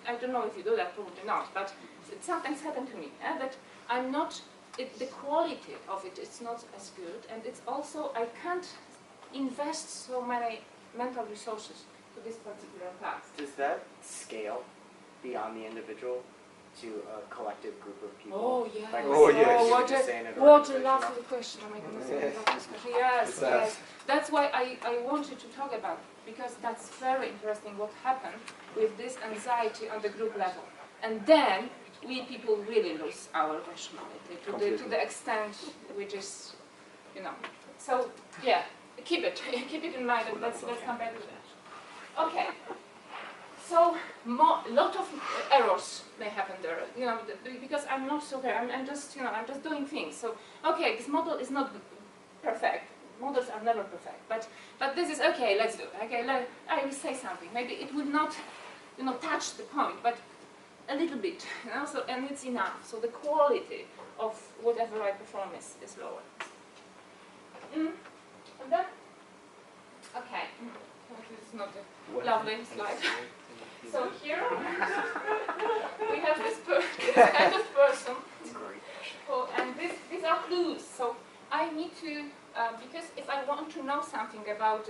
I don't know if you do that, probably not, but it sometimes happens to me, that I'm not, the quality of it is not as good, and it's also, I can't invest so many mental resources to this particular task. Does that scale beyond the individual to a collective group of people? Oh, yes. Like What a lovely question. Oh my goodness, I love this question. Yes. That's why I wanted to talk about it, because that's very interesting what happened with this anxiety on the group level. And then we people really lose our rationality to the extent which is, So, yeah, keep it in mind, and let's come back to that. Okay. So, a lot of errors may happen there, because I'm not so there. I'm just doing things. So, okay, this model is not perfect. Models are never perfect, but this is okay. Let's do it. Okay, I will say something. Maybe it will not, touch the point, but a little bit. So, and it's enough. So the quality of whatever I perform is lower. And then, okay, this is not a lovely slide. So here we have this kind of person, and these are clues. So I need to, because if I want to know something about,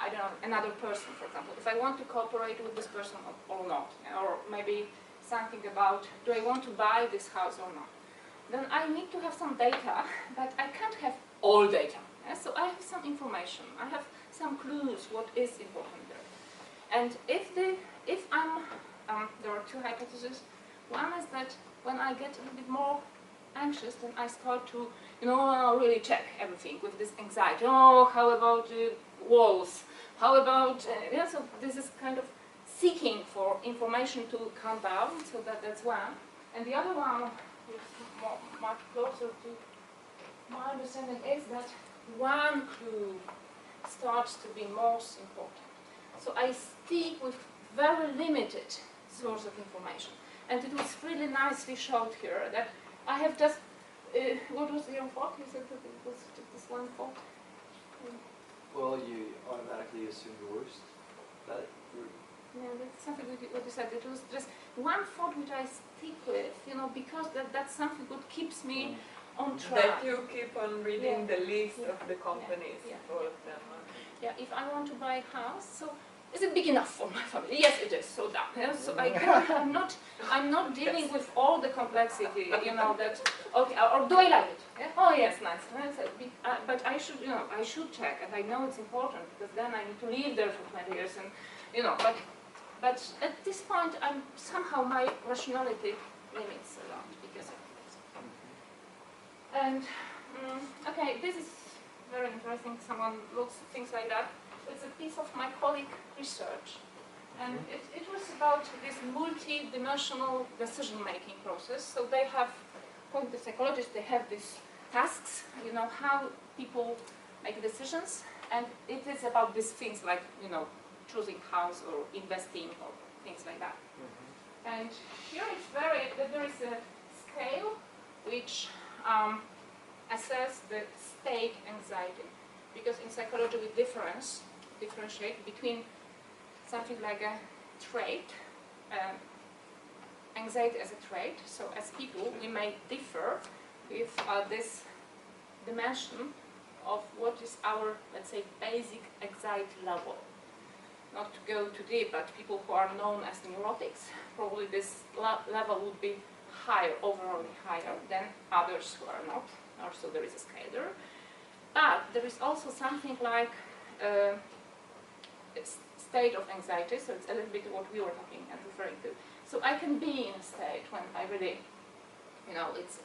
I don't know, another person, for example, if I want to cooperate with this person or not, or maybe something about, do I want to buy this house or not, then I need to have some data, but I can't have all data. Yeah? So I have some information, I have some clues what is important there. And if I'm, there are two hypotheses. One is that when I get a little bit more anxious, then I start to, really check everything with this anxiety. Oh, how about walls? How about, so this is kind of seeking for information to calm down, so that's one. And the other one, which is much closer to my understanding, is that one clue starts to be most important. So I stick with very limited source of information. And it was really nicely showed here that I have just, what was your thought? You said that it was just this one thought? Well, you automatically assume the worst. Yeah, that's something what you said. It was just one thought which I stick with, because that's something that keeps me on track. That you keep on reading the list of the companies, all of them. Yeah, if I want to buy a house, so is it big enough for my family? Yes, it is. So done. Yeah? So I'm not dealing with all the complexity. That okay, or do I like it? Yeah? Oh yes, nice. But I should, I should check, and I know it's important because then I need to live there for 20 years, and But at this point, somehow my rationality limits a lot because of this. And okay, this is very interesting. Someone looks at things like that. It's a piece of my colleague research, and it was about this multi-dimensional decision-making process. So they have, according to psychologists, they have these tasks. How people make decisions, and it is about these things like choosing house or investing or things like that. And here it's there is a scale which assesses the state anxiety, because in psychology we differentiate between something like a trait, anxiety as a trait. So as people we may differ with this dimension of what is our, let's say, basic anxiety level. Not to go too deep, but people who are known as neurotics, probably this level would be higher, overall higher than others who are not. Also there is a scale there. But there is also something like a state of anxiety, so it's a little bit what we were talking and referring to. So I can be in a state when I really, it's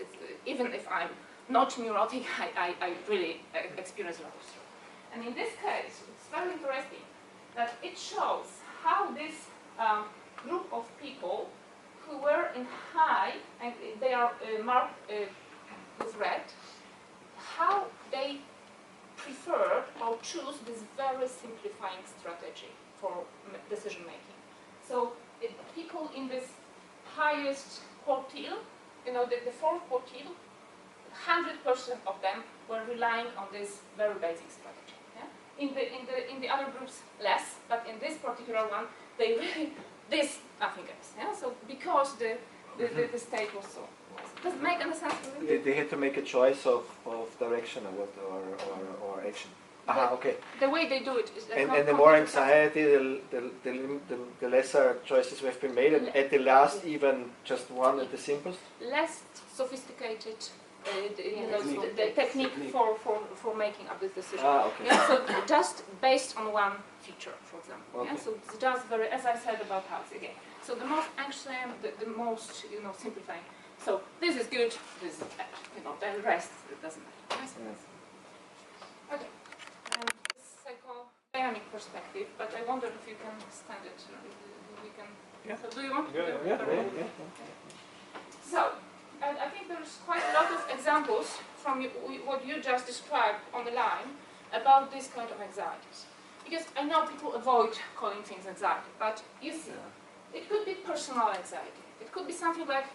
even if I'm not neurotic, I really experience a lot of stress. And in this case, it's very interesting that it shows how this group of people who were in high, and they are marked with red, how they preferred or choose this very simplifying strategy for decision making. So people in this highest quartile, the fourth quartile, 100% of them were relying on this very basic strategy. In the other groups less, but in this particular one, they really nothing else. Yeah? So because the state was so. Does it make any sense? They had to make a choice of direction or action. Okay. The way they do it is. And the more anxiety, the lesser choices have been made, and at the last, even just one at the simplest. Less sophisticated. The technique for making up this decision. Okay. Yeah, so just based on one feature, for example. Okay. Yeah, so it's just very, as I said about house again. So the most anxious, the most simplifying. So this is good. This is bad. The rest it doesn't matter. Yes? Yeah. Okay. And this psychodynamic perspective, but I wonder if you can stand it. We can. Yeah. So do you want to? Yeah. So. And I think there's quite a lot of examples from what you just described on the line about this kind of anxieties. Because I know people avoid calling things anxiety, but you see, it could be personal anxiety. It could be something like,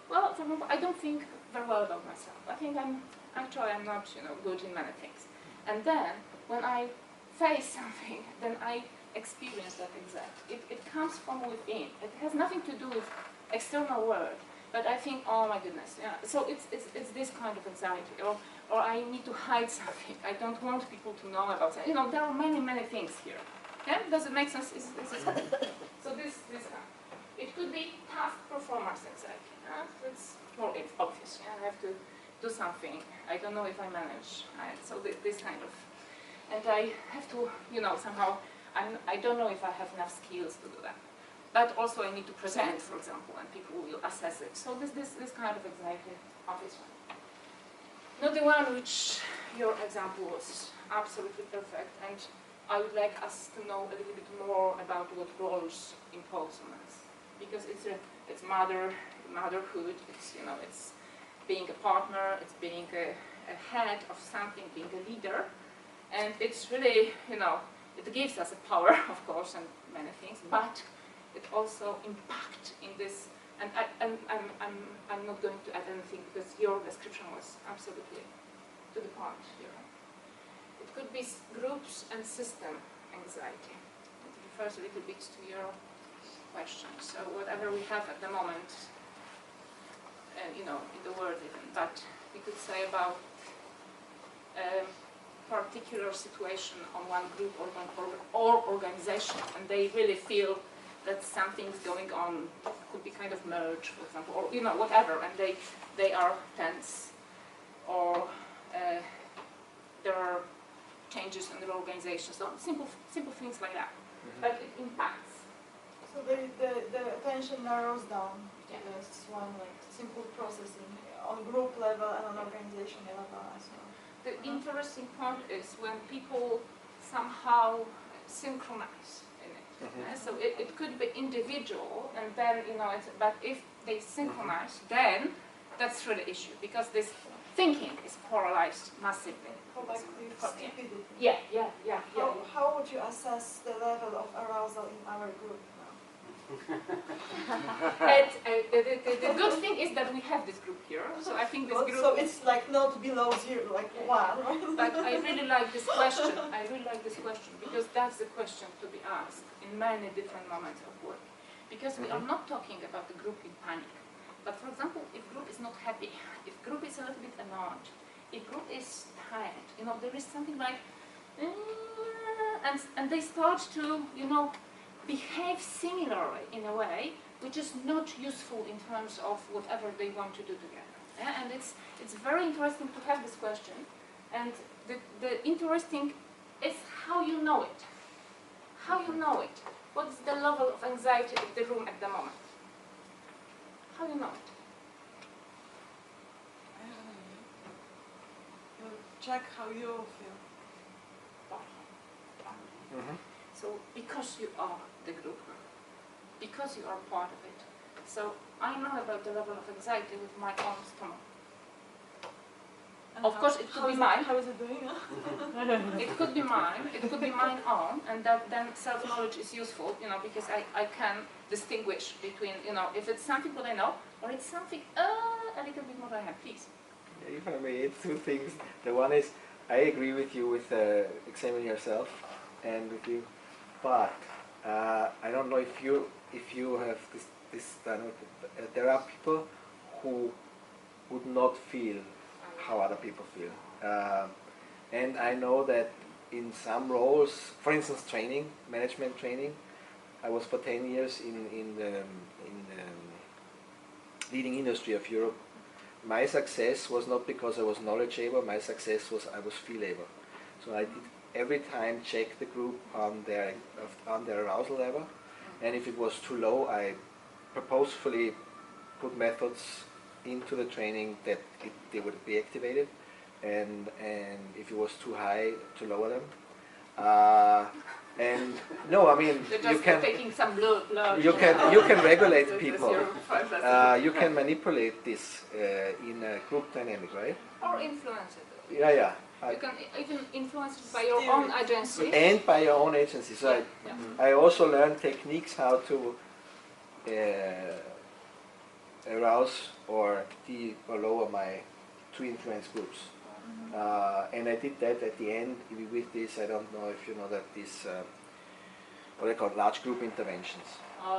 well, for example, I don't think very well about myself. I think I'm not, good in many things. And then, when I face something, then I experience that anxiety. It comes from within. It has nothing to do with external world. But I think, oh my goodness, yeah. So it's this kind of anxiety, or I need to hide something. I don't want people to know about it. There are many things here. Yeah, does it make sense? So this it could be task performance anxiety. It's more obvious. Yeah? I have to do something. I don't know if I manage. So this kind of, and I have to, somehow, I don't know if I have enough skills to do that. But also I need to present, for example, and people will assess it. So this kind of anxiety, obviously. Not the one which your example was absolutely perfect, and I would like us to know a little bit more about what roles impose on us, because it's motherhood. It's it's being a partner. It's being a head of something, being a leader, and it's really it gives us a power, of course, and many things, but it also impacts in this. And I'm not going to add anything because your description was absolutely to the point here. It could be groups and system anxiety. It refers a little bit to your question. So whatever we have at the moment, in the world even, but we could say about a particular situation on one group or organization, and they really feel that something's going on, could be kind of merge, for example, or whatever, and they are tense, or there are changes in their organization. So simple things like that, but it impacts. So the attention narrows down to Yeah. this one simple processing on group level and on organization level as well. The interesting part is when people somehow synchronize. So it could be individual, and then but if they synchronize, then that's really the issue, because this thinking is polarized massively. Collective stupidity. Yeah. How would you assess the level of arousal in our group now? And the good thing is that we have this group here, so I think this group. So it's not below 0, like 1. But I really like this question. Because that's the question to be asked in many different moments of work. Because we are not talking about the group in panic. But for example, if group is not happy, if group is a little bit annoyed, if group is tired, there is something like, and they start to, behave similarly in a way which is not useful in terms of whatever they want to do together. Yeah? And it's very interesting to have this question. And the interesting is how you know it. How you know it. What is the level of anxiety in the room at the moment? How you know it? You check how you feel. So because you are the group, because you are part of it, so I know about the level of anxiety with my own stomach. And Of course, it could be mine. How is it doing? It could be mine. It could be mine own, and then self-knowledge is useful, because I can distinguish between, if it's something that I know, or it's something a little bit more I have. Please. Yeah, if I may add two things. The one is, I agree with you with examining yourself and with you, but I don't know if you have this there are people who would not feel how other people feel, and I know that in some roles, for instance, management training, I was for 10 years in the leading industry of Europe. My success was not because I was knowledgeable. My success was I was feel-able. So I did every time check the group on their arousal level, and if it was too low, I purposefully put methods into the training that they would be activated, and if it was too high, to lower them. And no, I mean you can taking some blood. you can regulate people. You can manipulate this in a group dynamic, right? Or influence it. Yeah. You can even influence it by your own agency. And by your own agency. So I also learned techniques how to arouse or lower to influence groups. And I did that at the end with this, I don't know if you know that this, what I call large group interventions.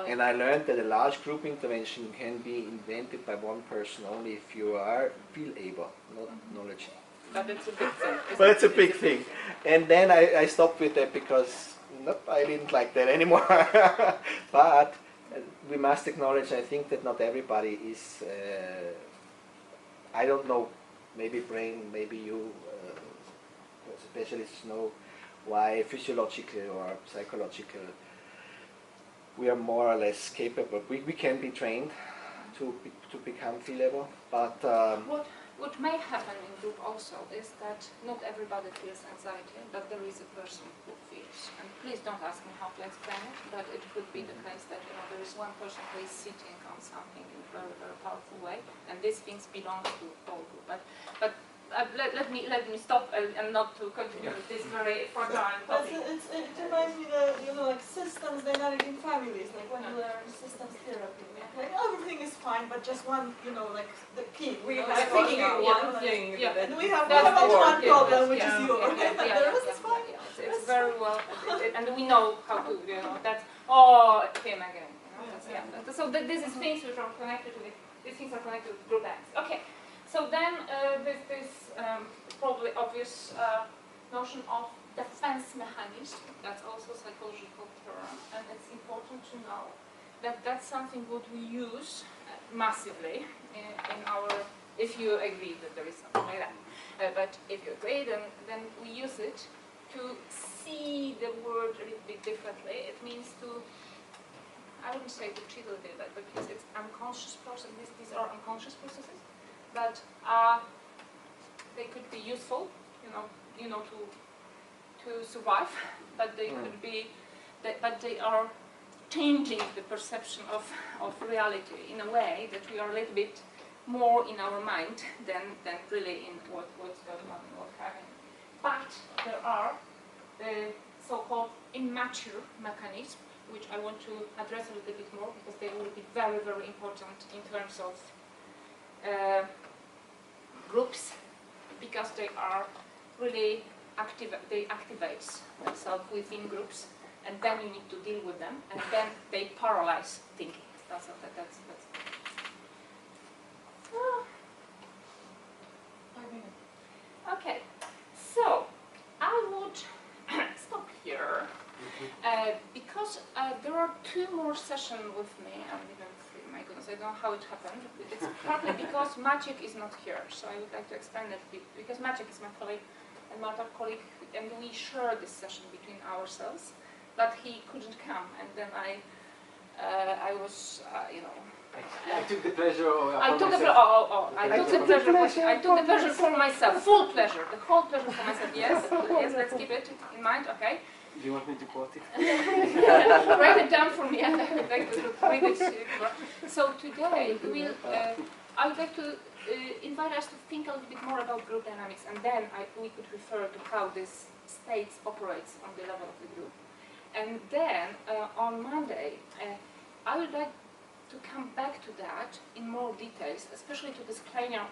And I learned that a large group intervention can be invented by one person only if you feel able, not knowledge. But it's a big thing. But it's a big thing. And then I stopped with that because I didn't like that anymore. But we must acknowledge, I think, that not everybody is, I don't know maybe brain, maybe you specialists know why physiological or psychological we are more or less capable. We can be trained to become feel-able, but what may happen in group also is that not everybody feels anxiety, but there is a person who feels. And please don't ask me how to explain it, but it could be the case that there is one person who is sitting on something in a very, very powerful way, and these things belong to the whole group. But let me stop and not to continue with this very fragile topic. It reminds me that, like systems dynamic in families, like when you learn systems therapy. Like everything is fine, but just one, like the key. We like have figuring only out, one thing. Yeah. and we have That's one the problem, which yeah, is you. yeah, The rest is fine. It's very well, and we know how to, that's, him again. So this is things which are connected to these things are connected with group acts. Okay, so then there's this probably obvious notion of defense mechanism. That's also a psychological term, and it's important to know that that's something what we use massively in our, if you agree that there is something like that. But if you agree, then we use it to see the world a little bit differently. It means to, I wouldn't say to treat it like that, because it's unconscious process. These are unconscious processes, but they could be useful, to survive. But they could be, but they are changing the perception of reality in a way that we are a little bit more in our mind than really in what's going on and what's happening. But there are the so-called immature mechanisms, which I want to address a little bit more because they will be very, very important in terms of groups, because they are really they activate themselves within groups, and then you need to deal with them, and then they paralyze thinking. That's. Okay, so I would stop here because there are 2 more sessions with me, and even 3. My goodness, I don't know how it happened. It's partly because Maciek is not here, so I would like to explain that because Maciek is my colleague and Marta's colleague, and we share this session between ourselves, but he couldn't come, and then I was, I took the pleasure of I took the pleasure for myself, full pleasure, the whole pleasure for myself. Yes, let's keep it in mind. Okay. Do you want me to quote it? Write it down for me, and I would like to read it. So today I would like to invite us to think a little bit more about group dynamics, and then we could refer to how this state operates on the level of the group. And then on Monday, I would like to come back to that in more details, especially to this Kleinian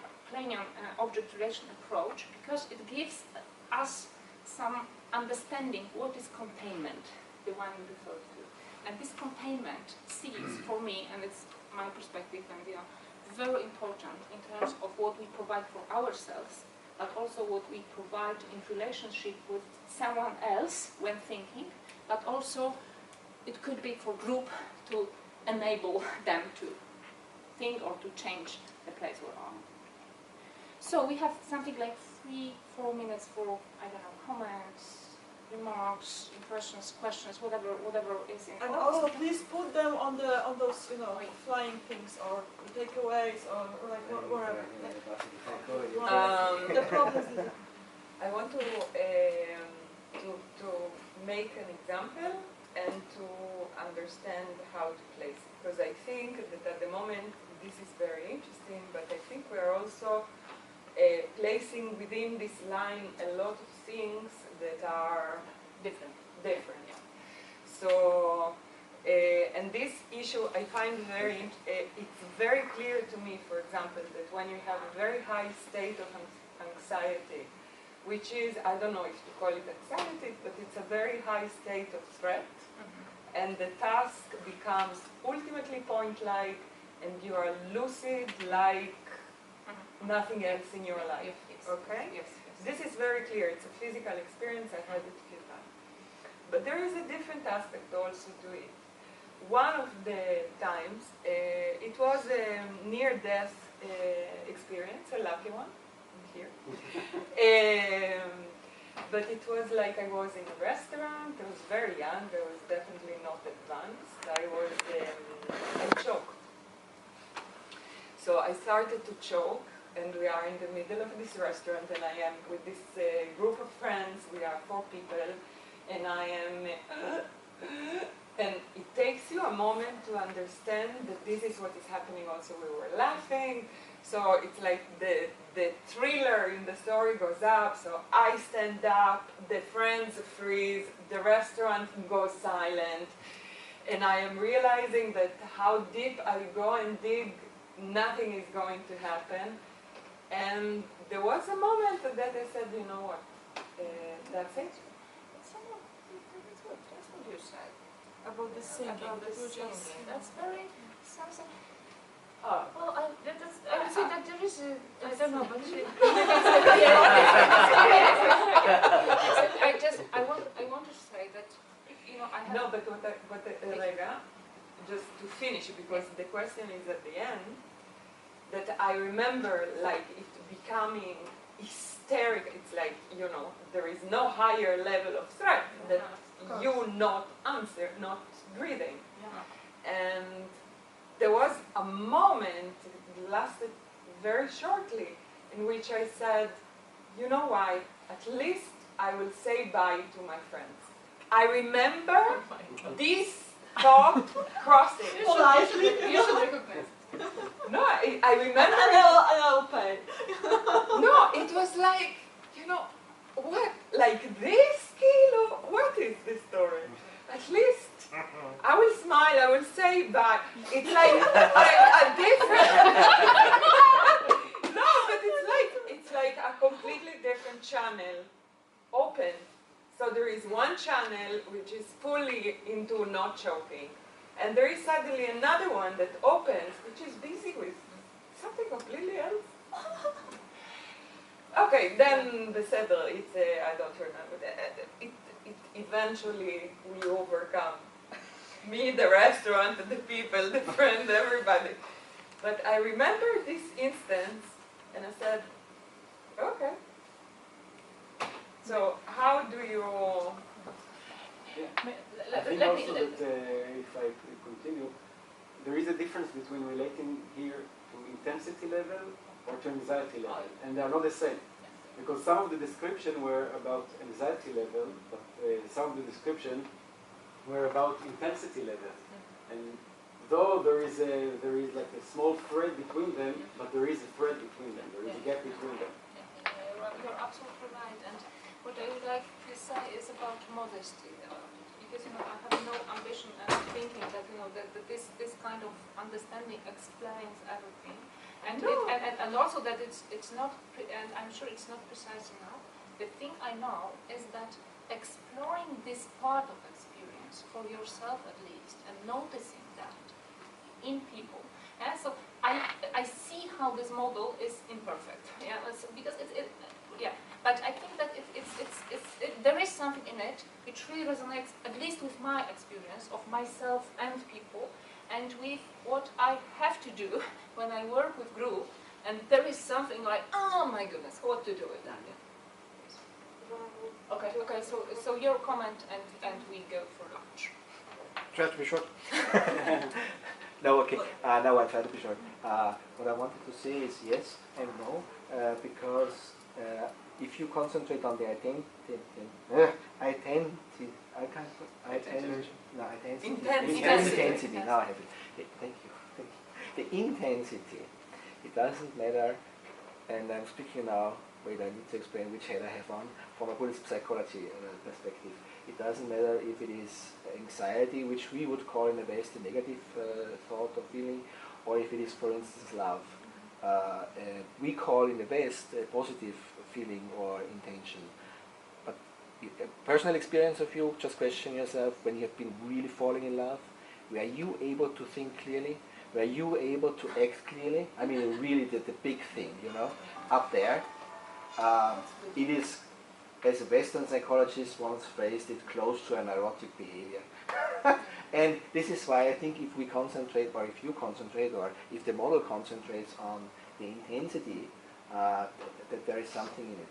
object relation approach, because it gives us some understanding what is containment, the one you referred to. And this containment seems, for me, and it's my perspective, and very important in terms of what we provide for ourselves, but also what we provide in relationship with someone else when thinking, but also it could be for group to enable them to think or to change the place we're on. So we have something like 3-4 minutes for, I don't know, comments, remarks, impressions, questions, whatever is in. And also, please put them on those flying things or takeaways or like whatever. The problem is I want to make an example and to understand how to place it, because I think that at the moment this is very interesting, but I think we are also placing within this line a lot of things that are different. Yeah. So, and this issue I find it's very clear to me, for example, that when you have a very high state of anxiety, which is, I don't know if to call it anxiety, but it's a very high state of threat, and the task becomes ultimately point-like, and you are lucid like nothing else in your life. Yes. Okay? Yes. This is very clear. It's a physical experience. I had it a few times. But there is a different aspect also to it. One of the times, it was a near-death experience, a lucky one. here. But it was like I was in a restaurant. I was very young. I was definitely not advanced. I choked. So I started to choke, and we are in the middle of this restaurant, and I am with this group of friends. We are 4 people, and I am, and it takes you a moment to understand that this is what is happening. Also, we were laughing, so it's like the thriller in the story goes up. So I stand up, the friends freeze, the restaurant goes silent, and I am realizing that how deep I go and dig, nothing is going to happen. And there was a moment that I said, you know what, that's it. That's what you said. About the singing. About the singing. That's very something. Oh. Well, I would say that there is a, I don't know, but I want to say that, you know, I have. No, but Rega, just to finish, because the question is at the end, that I remember like it becoming hysterical. It's like, you know, there is no higher level of threat that you not answer, not breathing. Yeah. And there was a moment, it lasted very shortly, in which I said, you know why, at least I will say bye to my friends. I remember this thought crossing. You should recognize. No, I remember. I'll pay. No, it was like, you know, what? Like this kilo? What is this story? At least I will smile, I will say bye. It's like a different. No, but it's like a completely different channel open. So there is one channel which is fully into not choking. And there is suddenly another one that opens, which is busy with something completely else. Okay, then בסדר, I don't remember. It eventually we overcome. Me, the restaurant, the people, the friend, everybody. But I remember this instance, and I said, okay. So how do you... I think also that if I continue, there is a difference between relating here to intensity level or to anxiety level, and they are not the same. Because some of the description were about anxiety level, but some of the description were about intensity level. And though there is like a small thread between them, but there is a thread between them. There is a gap between them. You're absolutely right. And what I would like to say is about modesty. Because, you know, I have no ambition and thinking that, you know, that this kind of understanding explains everything. And, and also that it's not, and I'm sure it's not precise enough. The thing I know is that exploring this part of experience for yourself at least, and noticing that in people. And so I see how this model is imperfect. Yeah, because yeah. But I think that there is something in it which really resonates, at least with my experience of myself and people, and with what I have to do when I work with group. And there is something like, oh my goodness, what to do with that? Yeah. Okay. So your comment, and we go for lunch. Try to be short. No, okay. Now I try to be short. What I wanted to say is yes and no, because if you concentrate on the intensity. Now I have it. Thank you. The intensity. It doesn't matter, and I'm speaking now. Wait, I need to explain which head I have on from a Buddhist psychology perspective. It doesn't matter if it is anxiety, which we would call in the West a negative thought or feeling, or if it is, for instance, love. We call in the West a positive feeling or intention. But a personal experience of you, just question yourself, when you have been really falling in love, were you able to think clearly? Were you able to act clearly? I mean, really the big thing, you know, up there. It is, as a Western psychologist once phrased it, close to an erotic behavior. And this is why I think if we concentrate, or if you concentrate, or if the model concentrates on the intensity that there is something in it.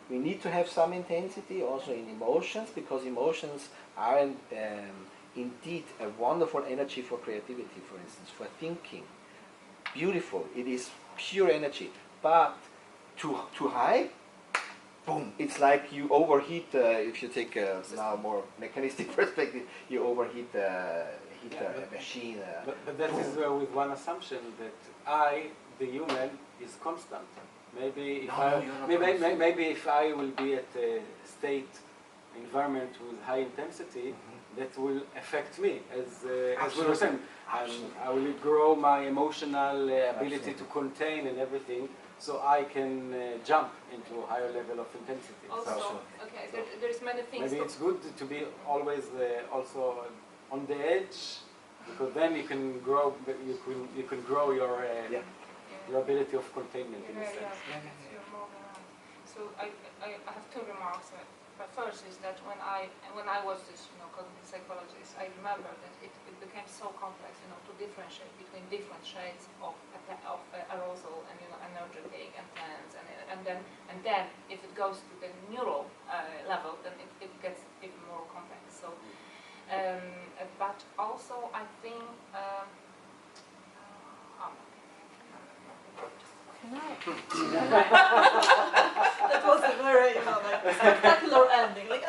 We need to have some intensity also in emotions, because emotions are indeed a wonderful energy for creativity, for instance, for thinking. Beautiful, it is pure energy. But too high, boom, it's like you overheat, if you take a now more mechanistic perspective, you overheat a machine. But that is with one assumption, that I, the human, is constant. Maybe if I will be at a state environment with high intensity, that will affect me as we were saying. I will grow my emotional ability to contain and everything, so I can jump into a higher level of intensity. Also, okay, there's many things. Maybe it's good to be always also on the edge, because then you can grow. You can grow your ability of containment in a sense. So I have two remarks. The first is that when I was this cognitive psychologist, I remember that it became so complex, to differentiate between different shades of arousal and energetic and tense, and then if it goes to the neural level, then it gets even more complex. So, but also I think. That was a very, spectacular ending. Like,